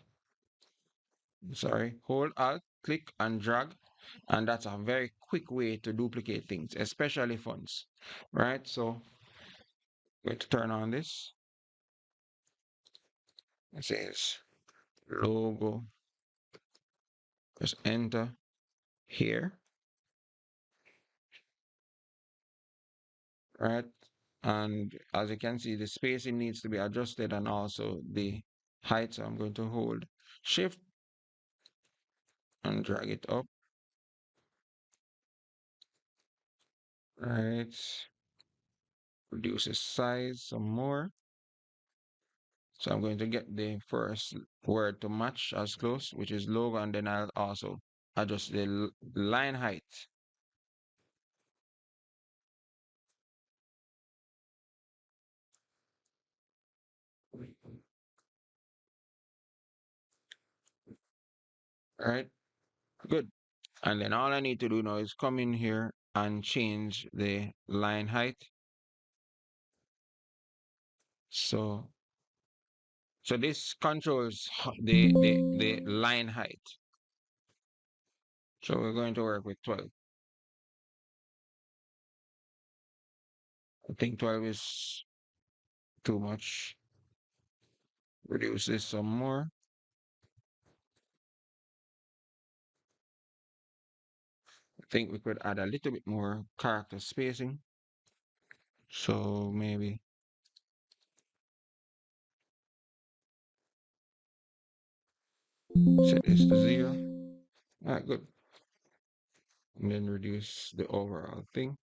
hold Alt, click and drag, and that's a very quick way to duplicate things, especially fonts. Right, so I'm going to turn on this. It says logo, press enter here, right? And as you can see, the spacing needs to be adjusted and also the height. So I'm going to hold shift and drag it up, right? Reduce the size some more. So I'm going to get the first word to match as close, which is logo, and then I'll also adjust the line height. All right, good. And then all I need to do now is come in here and change the line height. So this controls the line height. So we're going to work with 12. I think 12 is too much. Reduce this some more. I think we could add a little bit more character spacing. So maybe set this to 0. All right, good. And then reduce the overall thing.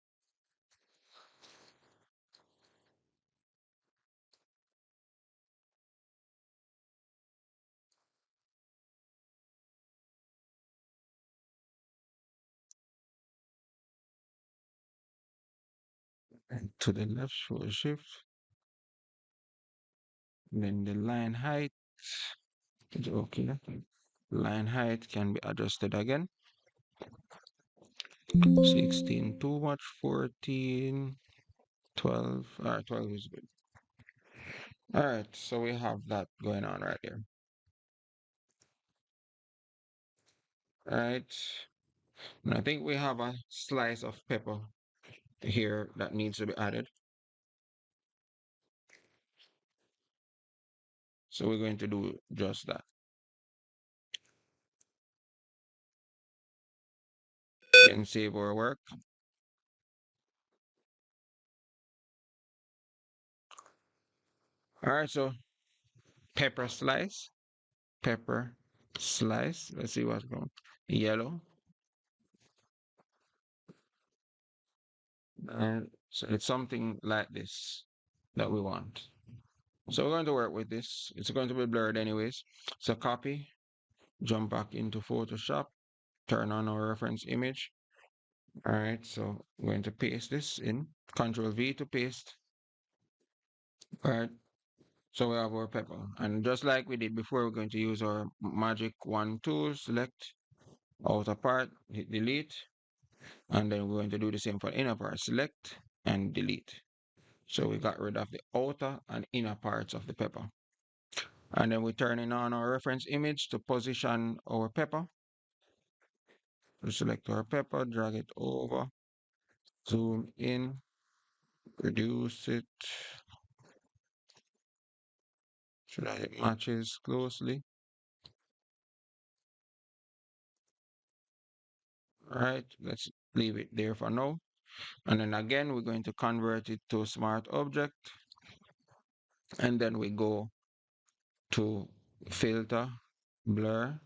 And to the left, for shift. And then the line height. It's okay. Line height can be adjusted again. 16 too much, 14, 12. All right, 12 is good. All right, so we have that going on right here. All right, and I think we have a slice of pepper here that needs to be added. So we're going to do just that. Then save our work. All right, so pepper slice, pepper slice. Let's see what's going. Yellow. And So it's something like this that we want. So we're going to work with this. It's going to be blurred anyways. So copy, jump back into Photoshop, turn on our reference image. All right, so we're going to paste this in. Control V to paste. All right, so we have our pepper. And just like we did before, we're going to use our magic wand tool, select outer part, hit delete. And then we're going to do the same for inner part, select and delete. So we got rid of the outer and inner parts of the pepper. And then we're turning on our reference image to position our pepper. We select our pepper, drag it over, zoom in, reduce it so that it matches closely. All right, let's leave it there for now. And then again, we're going to convert it to a smart object. And then we go to filter, blur,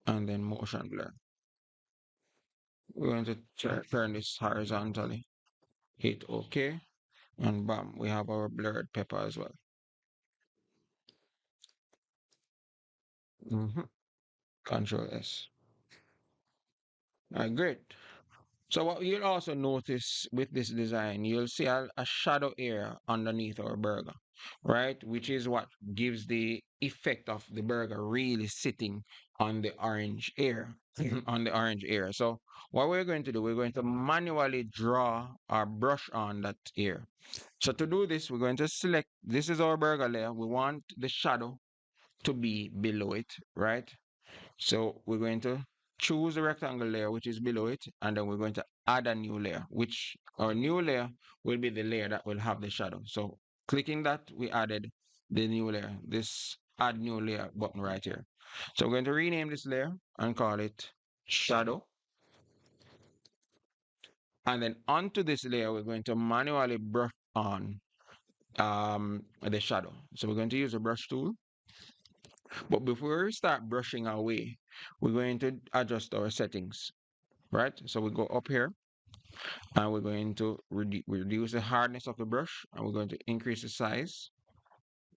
and then motion blur. We're going to turn this horizontally. Hit OK. And bam, we have our blurred pepper as well. Control S. All right, great. So what you'll also notice with this design, you'll see a shadow area underneath our burger, right? Which is what gives the effect of the burger really sitting on the orange area, on the orange area. So what we're going to do, we're going to manually draw our brush on that area. So to do this, we're going to select, this is our burger layer. We want the shadow to be below it, right? So we're going to choose the rectangle layer, which is below it, and then we're going to add a new layer, which our new layer will be the layer that will have the shadow. So clicking that, we added the new layer, this add new layer button right here. So we're going to rename this layer and call it shadow. And then onto this layer, we're going to manually brush on the shadow. So we're going to use the brush tool. But before we start brushing away, we're going to adjust our settings, right? So we go up here and we're going to reduce the hardness of the brush and we're going to increase the size,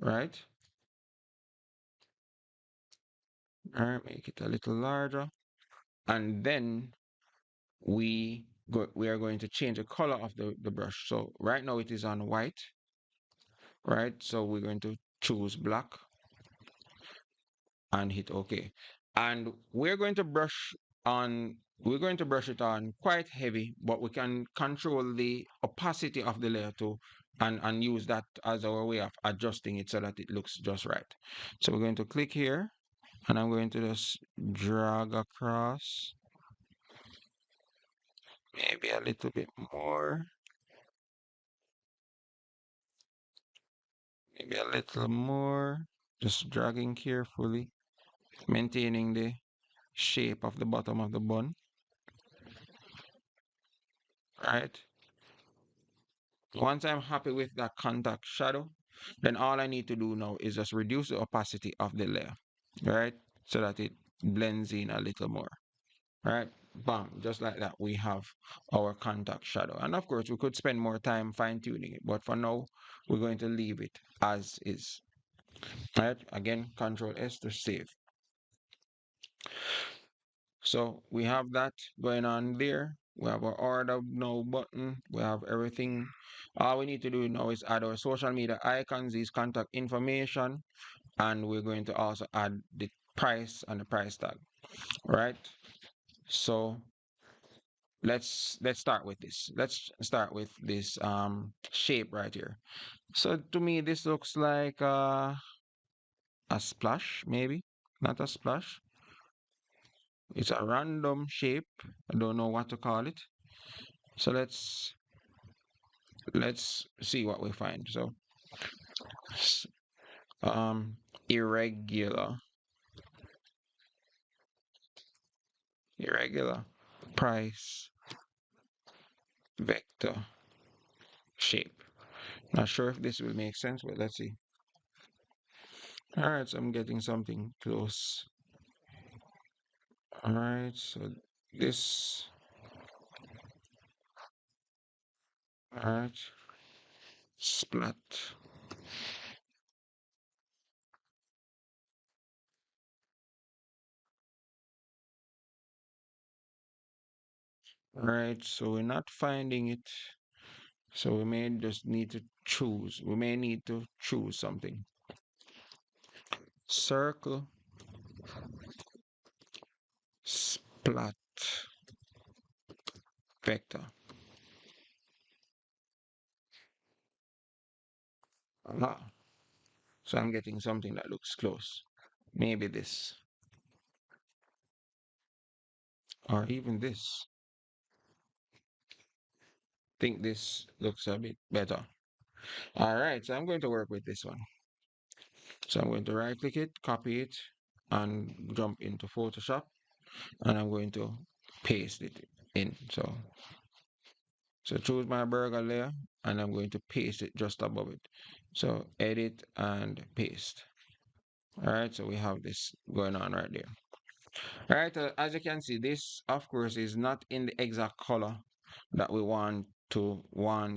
right? All right, make it a little larger. And then we are going to change the color of the brush. So right now it is on white, right? So we're going to choose black and hit OK. And we're going to brush it on quite heavy, but we can control the opacity of the layer too and use that as our way of adjusting it so that it looks just right. So we're going to click here and I'm going to just drag across maybe a little bit more, maybe a little more, just dragging carefully, maintaining the shape of the bottom of the bun, right? Once I'm happy with that contact shadow, then all I need to do now is just reduce the opacity of the layer, right? So that it blends in a little more, right? Bam, just like that, we have our contact shadow. And of course, we could spend more time fine tuning it, but for now, we're going to leave it as is, right? Again, Control S to save. So we have that going on there. We have our order now button. We have everything. All we need to do now is add our social media icons, these contact information, and we're going to also add the price and the price tag, right? So let's start with this. Let's start with this shape right here. So to me, this looks like a splash, maybe not a splash. It's a random shape. I don't know what to call it. So let's see what we find. So um irregular irregular price vector shape. Not sure if this will make sense, but let's see. All right, so I'm getting something close. All right, so this All right. Splat. All right. So we're not finding it. So we may just need to choose. We may need to choose something. Circle. Splat. Vector. Aha. So I'm getting something that looks close. Maybe this. Or even this. Think this looks a bit better. All right, so I'm going to work with this one. So I'm going to right click it, copy it, and jump into Photoshop, and I'm going to paste it in. So choose my burger layer, and I'm going to paste it just above it. So edit and paste. All right, so we have this going on right there. All right, as you can see, this of course is not in the exact color that we want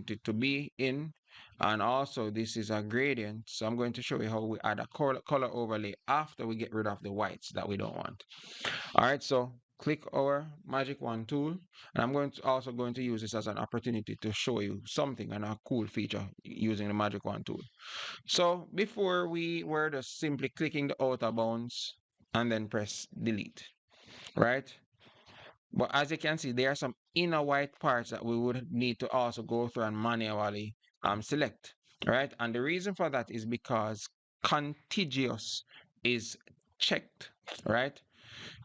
it to be in, and also this is a gradient. So I'm going to show you how we add a color overlay after we get rid of the whites that we don't want. All right, so click our magic wand tool, and I'm also going to use this as an opportunity to show you something and a cool feature using the magic wand tool. So before we were just simply clicking the outer bounds and then press delete, right? But as you can see, there are some inner white parts that we would need to also go through and manually select, right? And the reason for that is because contiguous is checked, right?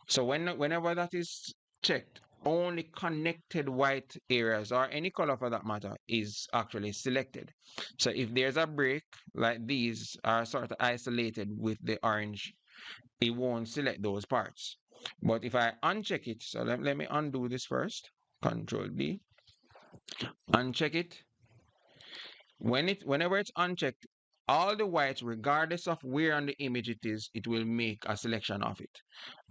So whenever that is checked, only connected white areas or any color for that matter is actually selected. So if there's a break, like these are sort of isolated with the orange, it won't select those parts. But if I uncheck it, so let me undo this first, Control D, uncheck it. Whenever it's unchecked, all the whites, regardless of where on the image it is, it will make a selection of it.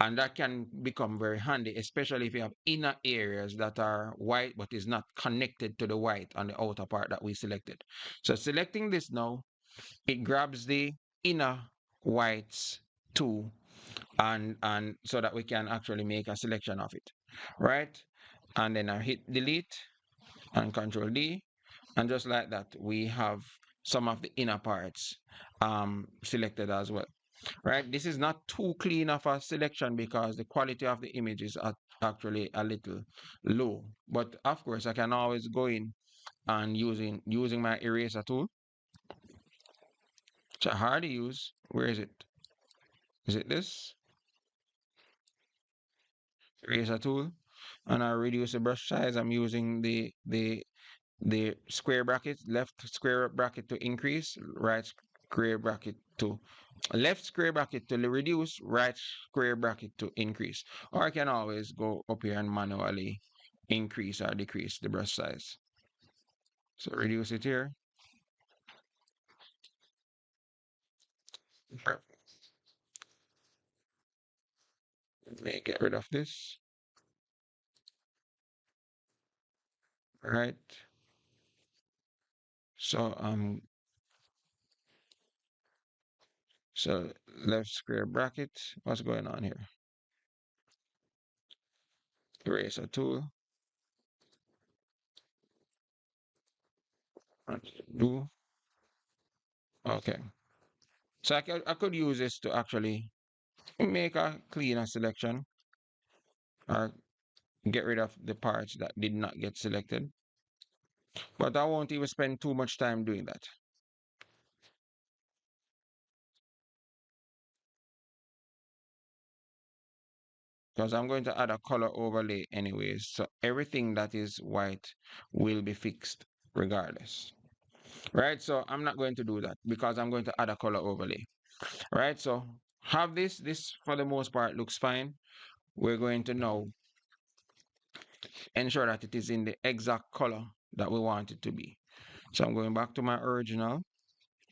And that can become very handy, especially if you have inner areas that are white but is not connected to the white on the outer part that we selected. So selecting this now, it grabs the inner whites too, and so that we can actually make a selection of it, right? And then I hit delete and Control D, and just like that, we have some of the inner parts selected as well, right? This is not too clean of a selection because the quality of the image is actually a little low. But of course, I can always go in and using my eraser tool. It's hard to use. Where is it? Is it this? Eraser tool. And I reduce the brush size. I'm using the square bracket, left square bracket to increase, right square bracket to left square bracket to reduce, right square bracket to increase. Or I can always go up here and manually increase or decrease the brush size. So reduce it here. Let me get rid of this. All right. So so left square bracket. What's going on here? Eraser tool. Do okay. So I could use this to actually make a cleaner selection or get rid of the parts that did not get selected. But I won't even spend too much time doing that because I'm going to add a color overlay anyways. So everything that is white will be fixed regardless. Right? So I'm not going to do that because I'm going to add a color overlay. Right? So have this. This for the most part looks fine. We're going to now ensure that it is in the exact color that we want it to be. So I'm going back to my original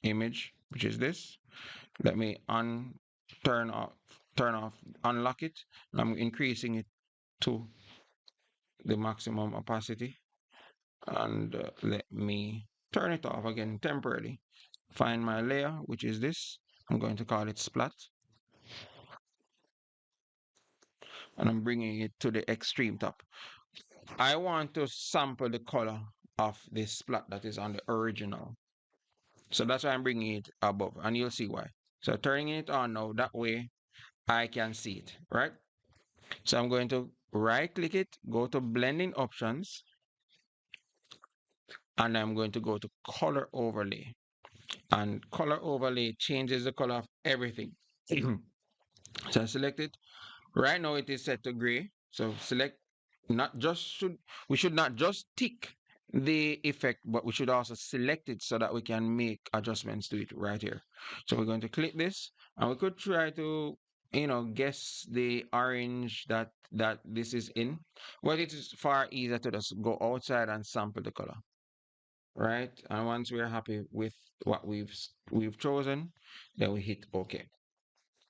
image, which is this. Let me turn off, unlock it. I'm increasing it to the maximum opacity. And let me turn it off again temporarily. Find my layer, which is this. I'm going to call it splat. And I'm bringing it to the extreme top. I want to sample the color of this splat that is on the original. So that's why I'm bringing it above, and you'll see why. So turning it on now, that way I can see it, right? So I'm going to right click it, go to blending options, and I'm going to go to color overlay. And color overlay changes the color of everything. So I select it. Right now it is set to gray. So select, not just should we should not just tick the effect, but we should also select it so that we can make adjustments to it right here. So we're going to click this, and we could try to guess the orange that this is in. Well, it is far easier to just go outside and sample the color, right? And once we're happy with what we've chosen, then we hit OK.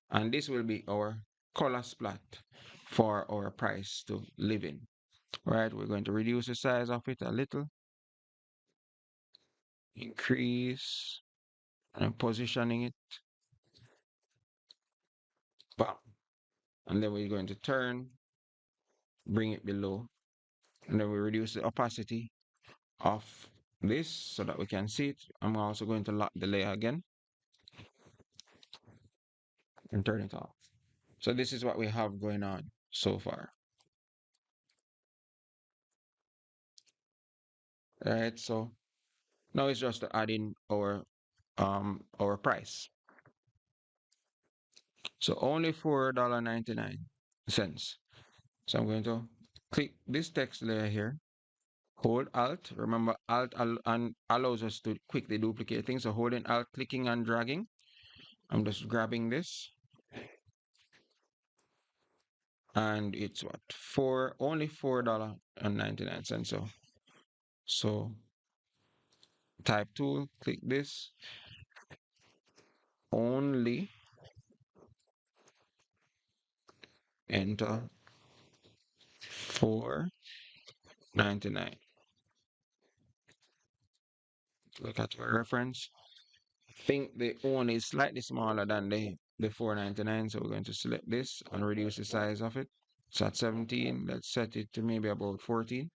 And this will be our color splat for our price to live in. Right, we're going to reduce the size of it a little, increase, and positioning it, bam. And then we're going to turn, bring it below, and then we reduce the opacity of this so that we can see it. I'm also going to lock the layer again and turn it off. So this is what we have going on so far. Right, so now it's just to add in our price. So only $4.99. So I'm going to click this text layer here, hold Alt. Remember, Alt allows us to quickly duplicate things. So holding Alt, clicking and dragging. I'm just grabbing this. And it's what? Only $4.99. So type tool, click this. Only enter $4.99. Look at our reference. Think the only is slightly smaller than the 499, so we're going to select this and reduce the size of it. So at 17, let's set it to maybe about 14.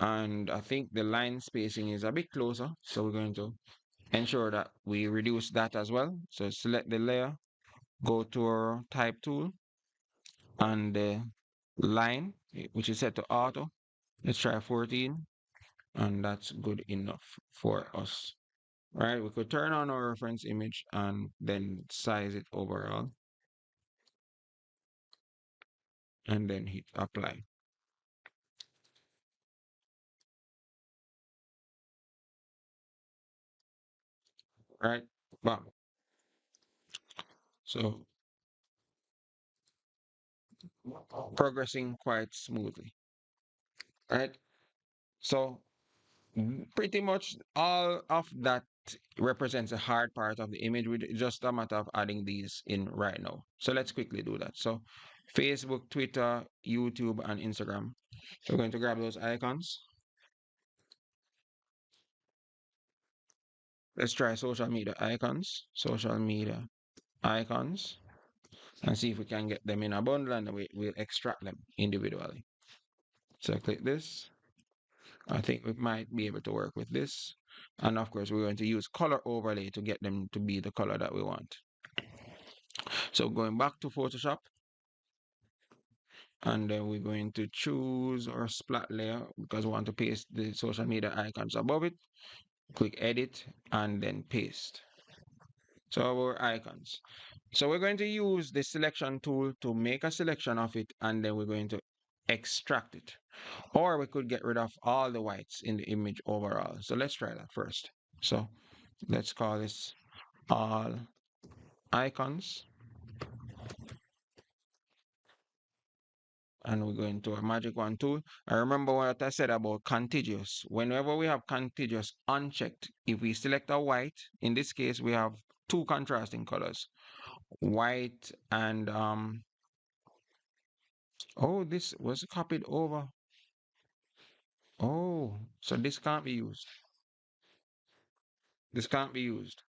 And I think the line spacing is a bit closer, so we're going to ensure that we reduce that as well. So select the layer, go to our type tool, and the line, which is set to auto. Let's try 14, and that's good enough for us. Right, we could turn on our reference image and then size it overall and then hit apply. Right, bam. So progressing quite smoothly. Right, so pretty much all of that represents a hard part of the image. With just a matter of adding these in right now. So let's quickly do that. So Facebook, Twitter, YouTube, and Instagram. So we're going to grab those icons. Let's try social media icons. Social media icons. And see if we can get them in a bundle, and we'll extract them individually. So click this. I think we might be able to work with this. And of course, we're going to use color overlay to get them to be the color that we want. So going back to Photoshop, and then we're going to choose our splat layer because we want to paste the social media icons above it. Click edit and then paste. So our icons. So we're going to use the selection tool to make a selection of it, and then we're going to extract it. Or we could get rid of all the whites in the image overall. So let's try that first. So let's call this all icons. And we're going to a magic wand tool. I remember what I said about contiguous. Whenever we have contiguous unchecked, if we select a white, in this case, we have two contrasting colors, white and oh, this was copied over. Oh, so this can't be used. This can't be used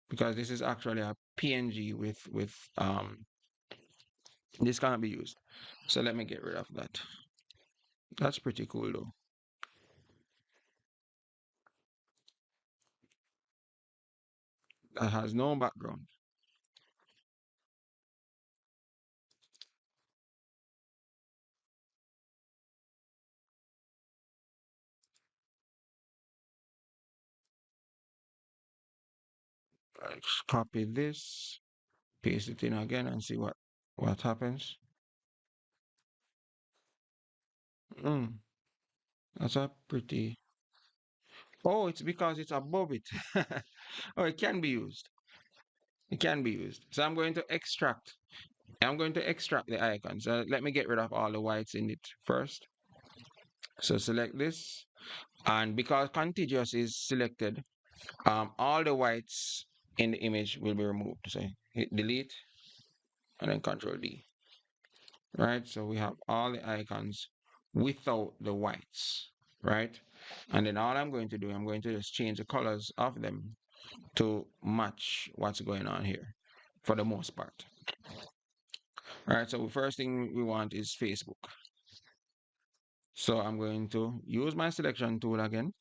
because this is actually a PNG with this can't be used. So let me get rid of that. That's pretty cool though. That has no background. Let's copy this, paste it in again and see what happens. Mm, that's a pretty. Oh, it's because it's above it. Oh, it can be used. It can be used. So I'm going to extract. I'm going to extract the icons. Let me get rid of all the whites in it first. So select this. And because contiguous is selected, all the whites in the image will be removed. So hit delete and then Control D. Right? So we have all the icons without the whites. Right? And then all I'm going to do, I'm going to just change the colors of them to match what's going on here for the most part. All right, so the first thing we want is Facebook. So I'm going to use my selection tool again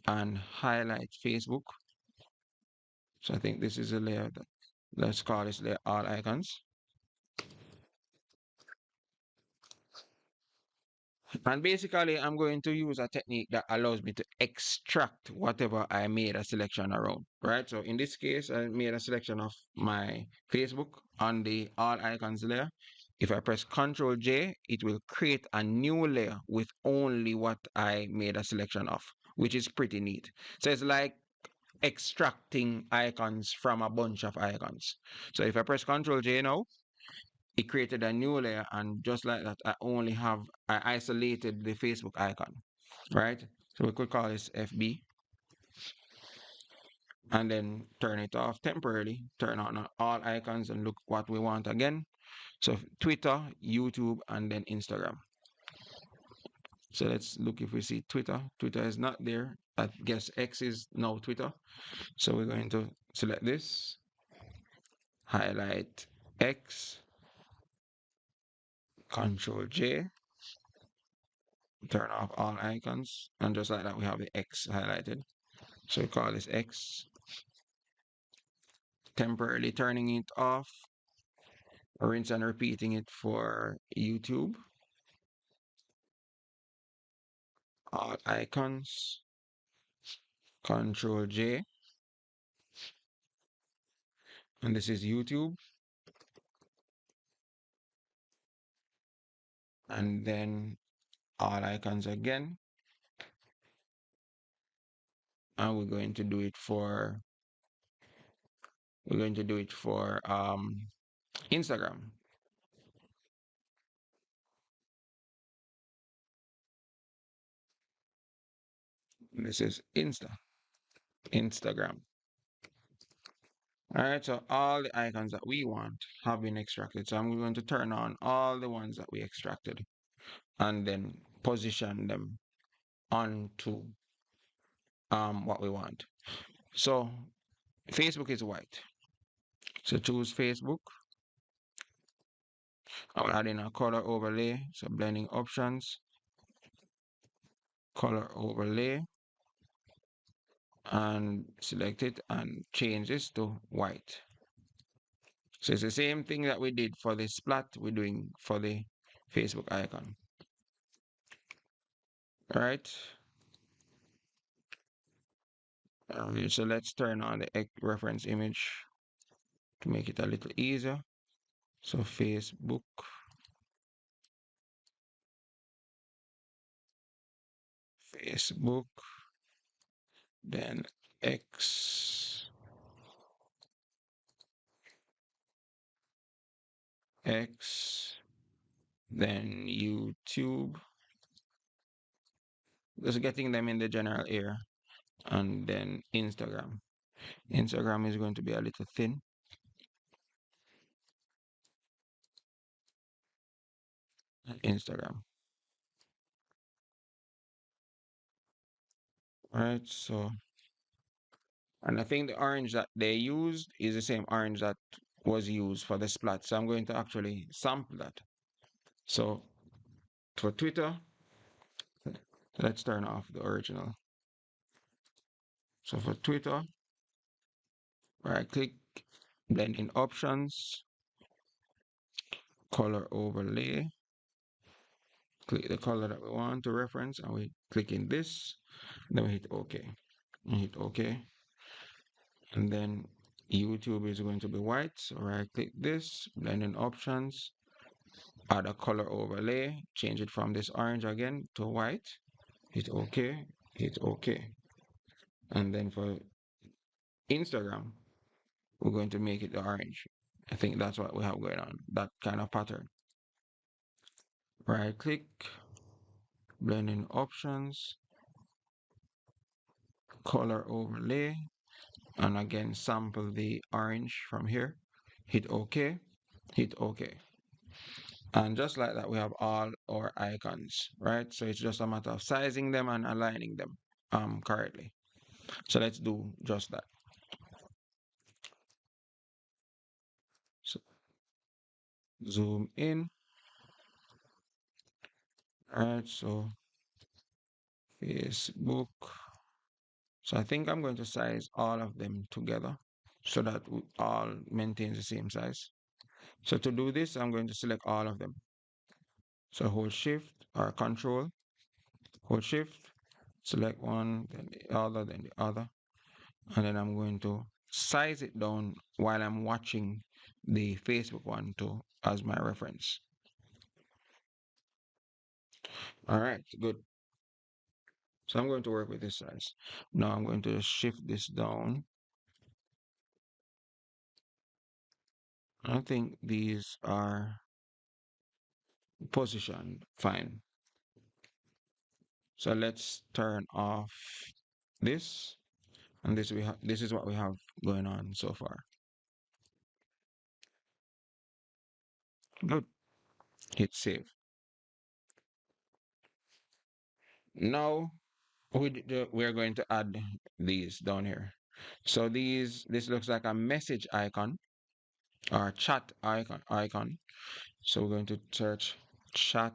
and highlight Facebook. So I think this is a layer that, let's call this layer all icons. And basically, I'm going to use a technique that allows me to extract whatever I made a selection around, right? So in this case, I made a selection of my Facebook on the all icons layer. If I press Ctrl J, it will create a new layer with only what I made a selection of, which is pretty neat. So it's like extracting icons from a bunch of icons. So if I press Ctrl J now, it created a new layer, and just like that, I isolated the Facebook icon, right? So we could call this FB and then turn it off temporarily, turn on all icons and look what we want again. So Twitter, YouTube, and then Instagram. So let's look if we see Twitter. Twitter is not there. I guess X is now Twitter. So we're going to select this, highlight X, Control J, turn off all icons, and just like that, we have the X highlighted. So we call this X, temporarily turning it off, rinse and repeating it for YouTube, all icons, Control J, and this is YouTube, and then all icons again, and we're going to do it for Instagram. This is Instagram. All right, so all the icons that we want have been extracted. So I'm going to turn on all the ones that we extracted and then position them onto what we want. So Facebook is white. So choose Facebook. I'll add in a color overlay. So blending options, color overlay, and select it and change this to white. So it's the same thing that we did for the splat, we're doing for the Facebook icon. All right. So let's turn on the reference image to make it a little easier. So Facebook, then X, then YouTube. Just getting them in the general area, and then Instagram. Instagram is going to be a little thin. Instagram. Right, so, and I think the orange that they used is the same orange that was used for the splat. So I'm going to actually sample that. So for Twitter, let's turn off the original. So for Twitter, right click, blending options, color overlay, click the color that we want to reference, and we click in this, then we hit OK. We hit OK. And then YouTube is going to be white. So right click this, blending options, add a color overlay, change it from this orange again to white, hit OK, hit OK. And then for Instagram, we're going to make it the orange. I think that's what we have going on, that kind of pattern. Right click, blending options, color overlay, and again sample the orange from here, hit OK, hit OK. And just like that, we have all our icons, right? So it's just a matter of sizing them and aligning them correctly. So let's do just that. So zoom in. All right, so Facebook. So I think I'm going to size all of them together so that we all maintains the same size. So to do this, I'm going to select all of them. So hold shift or control, hold shift, select one, then the other. And then I'm going to size it down while I'm watching the Facebook one too as my reference. All right, good. So I'm going to work with this size. Now I'm going to shift this down. I think these are positioned fine. So let's turn off this, and this is what we have going on so far. Good. Hit save. Now we're going to add these down here. So this looks like a message icon or chat icon. So we're going to search chat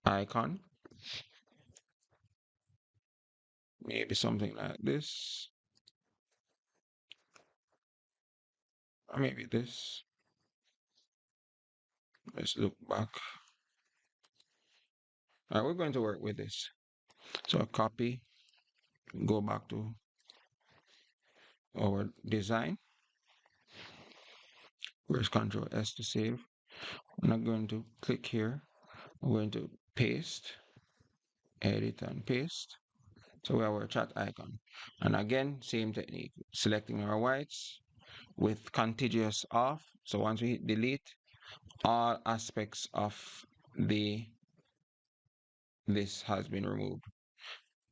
icon. Maybe something like this. Or maybe this. Let's look back. All right, we're going to work with this. So copy, go back to our design. Where's Control S to save? I'm not going to click here. I'm going to paste, edit and paste. So we have our chat icon. And again, same technique, selecting our whites with contiguous off. So once we hit delete, all aspects of this has been removed.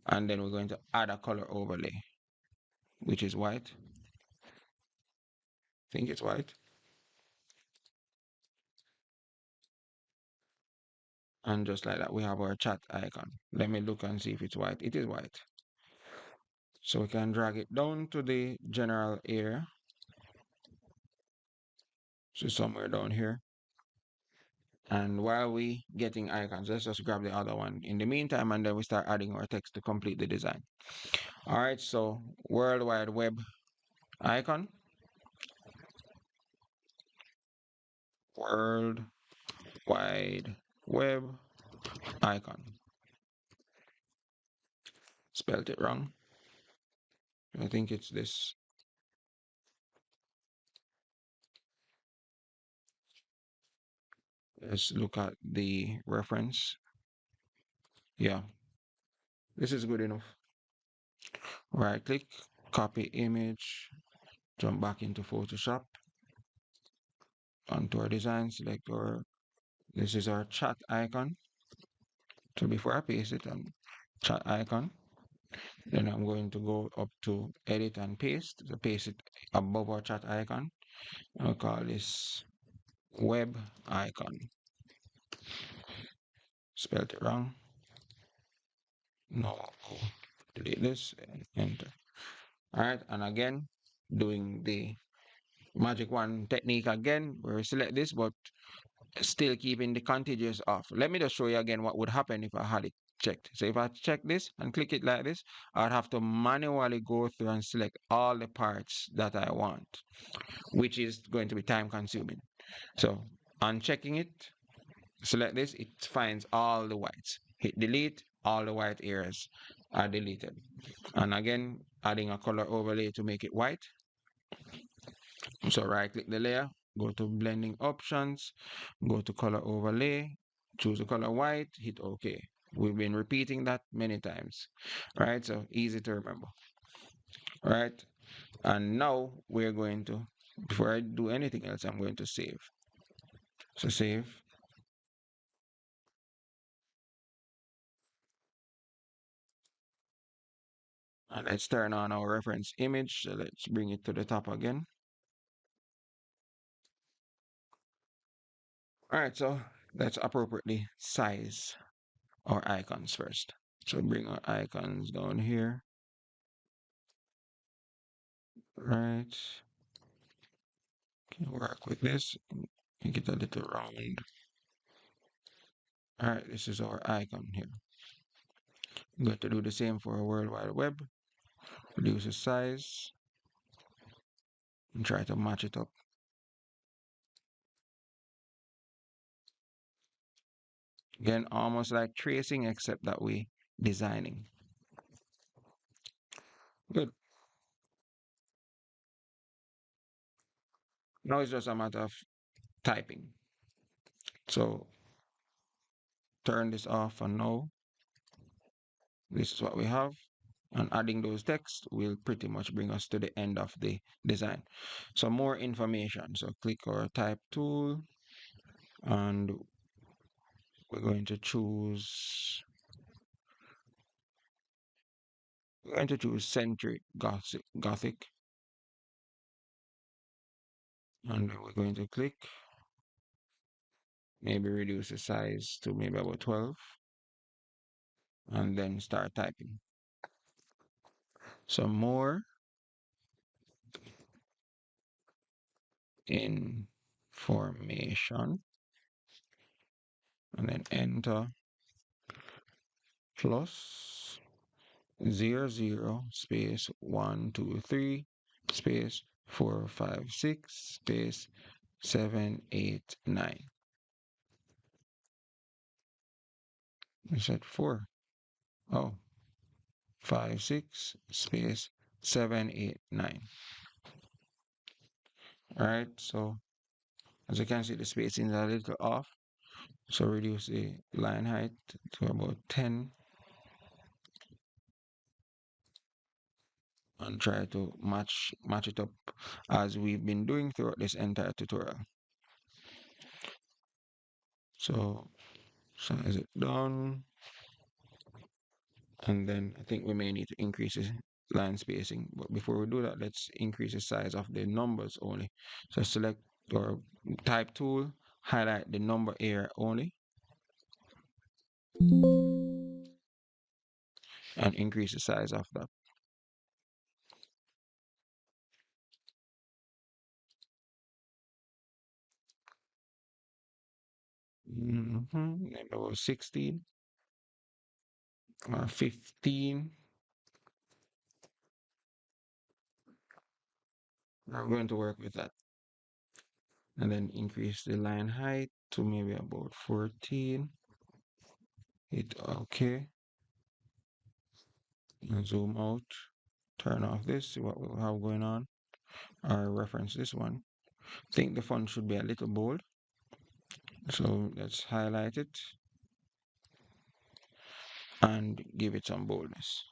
And then we're going to add a color overlay, which is white. I think it's white. And just like that, we have our chat icon. Let me look and see if it's white. It is white. So we can drag it down to the general area. So somewhere down here. And while we getting icons, let's just grab the other one in the meantime, and then we start adding our text to complete the design. All right, so World Wide Web icon. World Wide Web icon. Spelled it wrong. I think it's this. Let's look at the reference. Yeah, this is good enough. Right click, copy image, jump back into Photoshop, onto our design, select this is our chat icon. So before I paste it, chat icon, then I'm going to go up to edit and paste, so paste it above our chat icon. I'll call this web icon. Spelled it wrong. No, delete this, and enter. All right, and again, doing the magic wand technique again, where we select this, but still keeping the contiguous off. Let me just show you again what would happen if I had it checked. So if I check this and click it like this, I'd have to manually go through and select all the parts that I want, which is going to be time consuming. So unchecking it, select this, it finds all the whites. Hit delete, all the white areas are deleted. And again, adding a color overlay to make it white. So right click the layer, go to blending options, go to color overlay, choose the color white, hit OK. We've been repeating that many times, right? So easy to remember, right? And now we're going to, before I do anything else, I'm going to save. So save. And let's turn on our reference image. So let's bring it to the top again. All right, so let's appropriately size our icons first. So bring our icons down here. Right. Can work with this. Make it a little round. All right, this is our icon here. I'm going to do the same for a World Wide Web. Reduce the size and try to match it up. Again, almost like tracing, except that we designing. Good. Now it's just a matter of typing. So turn this off for now. This is what we have. And adding those texts will pretty much bring us to the end of the design. So more information. So click our type tool and we're going to choose centric Gothic. And then we're going to click, maybe reduce the size to maybe about 12 and then start typing. So more information and then enter plus 00 space 123 space 456 space 789. I said 4. Oh, 56 space 789. All right, so as you can see, the spacing is a little off. So reduce the line height to about 10 and try to match it up as we've been doing throughout this entire tutorial. So size it down, and then I think we may need to increase the line spacing. But before we do that, let's increase the size of the numbers only. So select or type tool, highlight the number area only, and increase the size of that. Maybe about 16 or 15. I'm going to work with that. And then increase the line height to maybe about 14. Hit OK. And zoom out. Turn off this, see what we have going on. Or reference this one. I think the font should be a little bold. So let's highlight it and give it some boldness.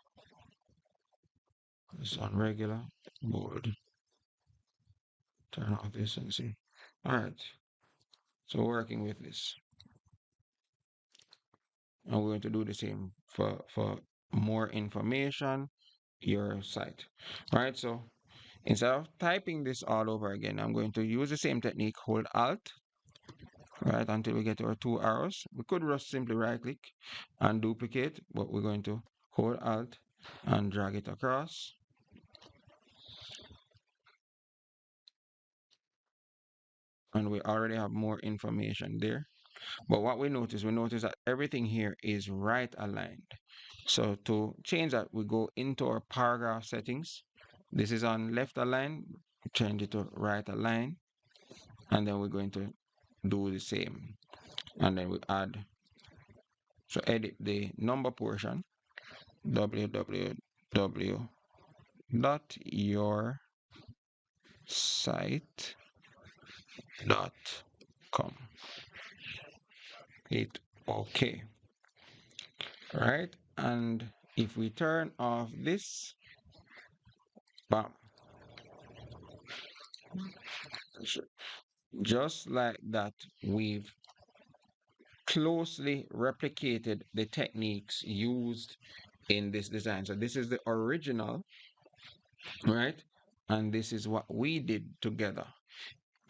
It's on regular, bold. Turn off this and see. All right. So working with this. I'm going to do the same for more information, your site. All right. So instead of typing this all over again, I'm going to use the same technique, hold Alt, right, until we get to our 2 arrows. We could just simply right click and duplicate, but we're going to hold Alt and drag it across. And we already have more information there. But what we notice that everything here is right aligned. So to change that, we go into our paragraph settings. This is on left align, change it to right align, and then we're going to do the same. And then we add, so edit the number portion, www.yoursite.com. Hit OK. Right? And if we turn off this, bam, just like that, we've closely replicated the techniques used in this design. So this is the original, right? And this is what we did together.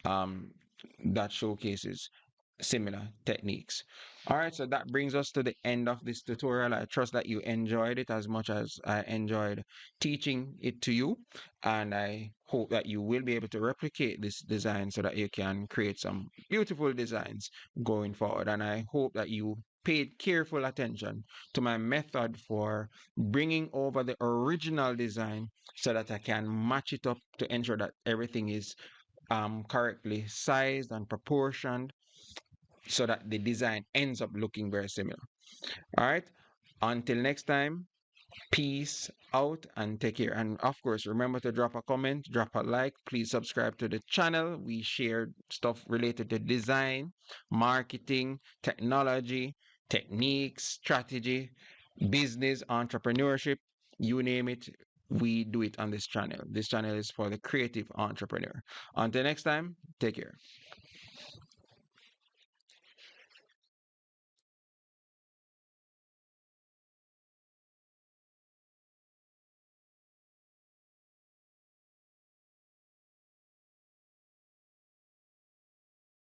That showcases similar techniques. All right, so that brings us to the end of this tutorial. I trust that you enjoyed it as much as I enjoyed teaching it to you, and I hope that you will be able to replicate this design so that you can create some beautiful designs going forward. And I hope that you paid careful attention to my method for bringing over the original design so that I can match it up to ensure that everything is correctly sized and proportioned so that the design ends up looking very similar. All right. Until next time, peace out and take care. And of course, remember to drop a comment, drop a like. Please subscribe to the channel. We share stuff related to design, marketing, technology, techniques, strategy, business, entrepreneurship, you name it. We do it on this channel. This channel is for the creative entrepreneur. Until next time, take care.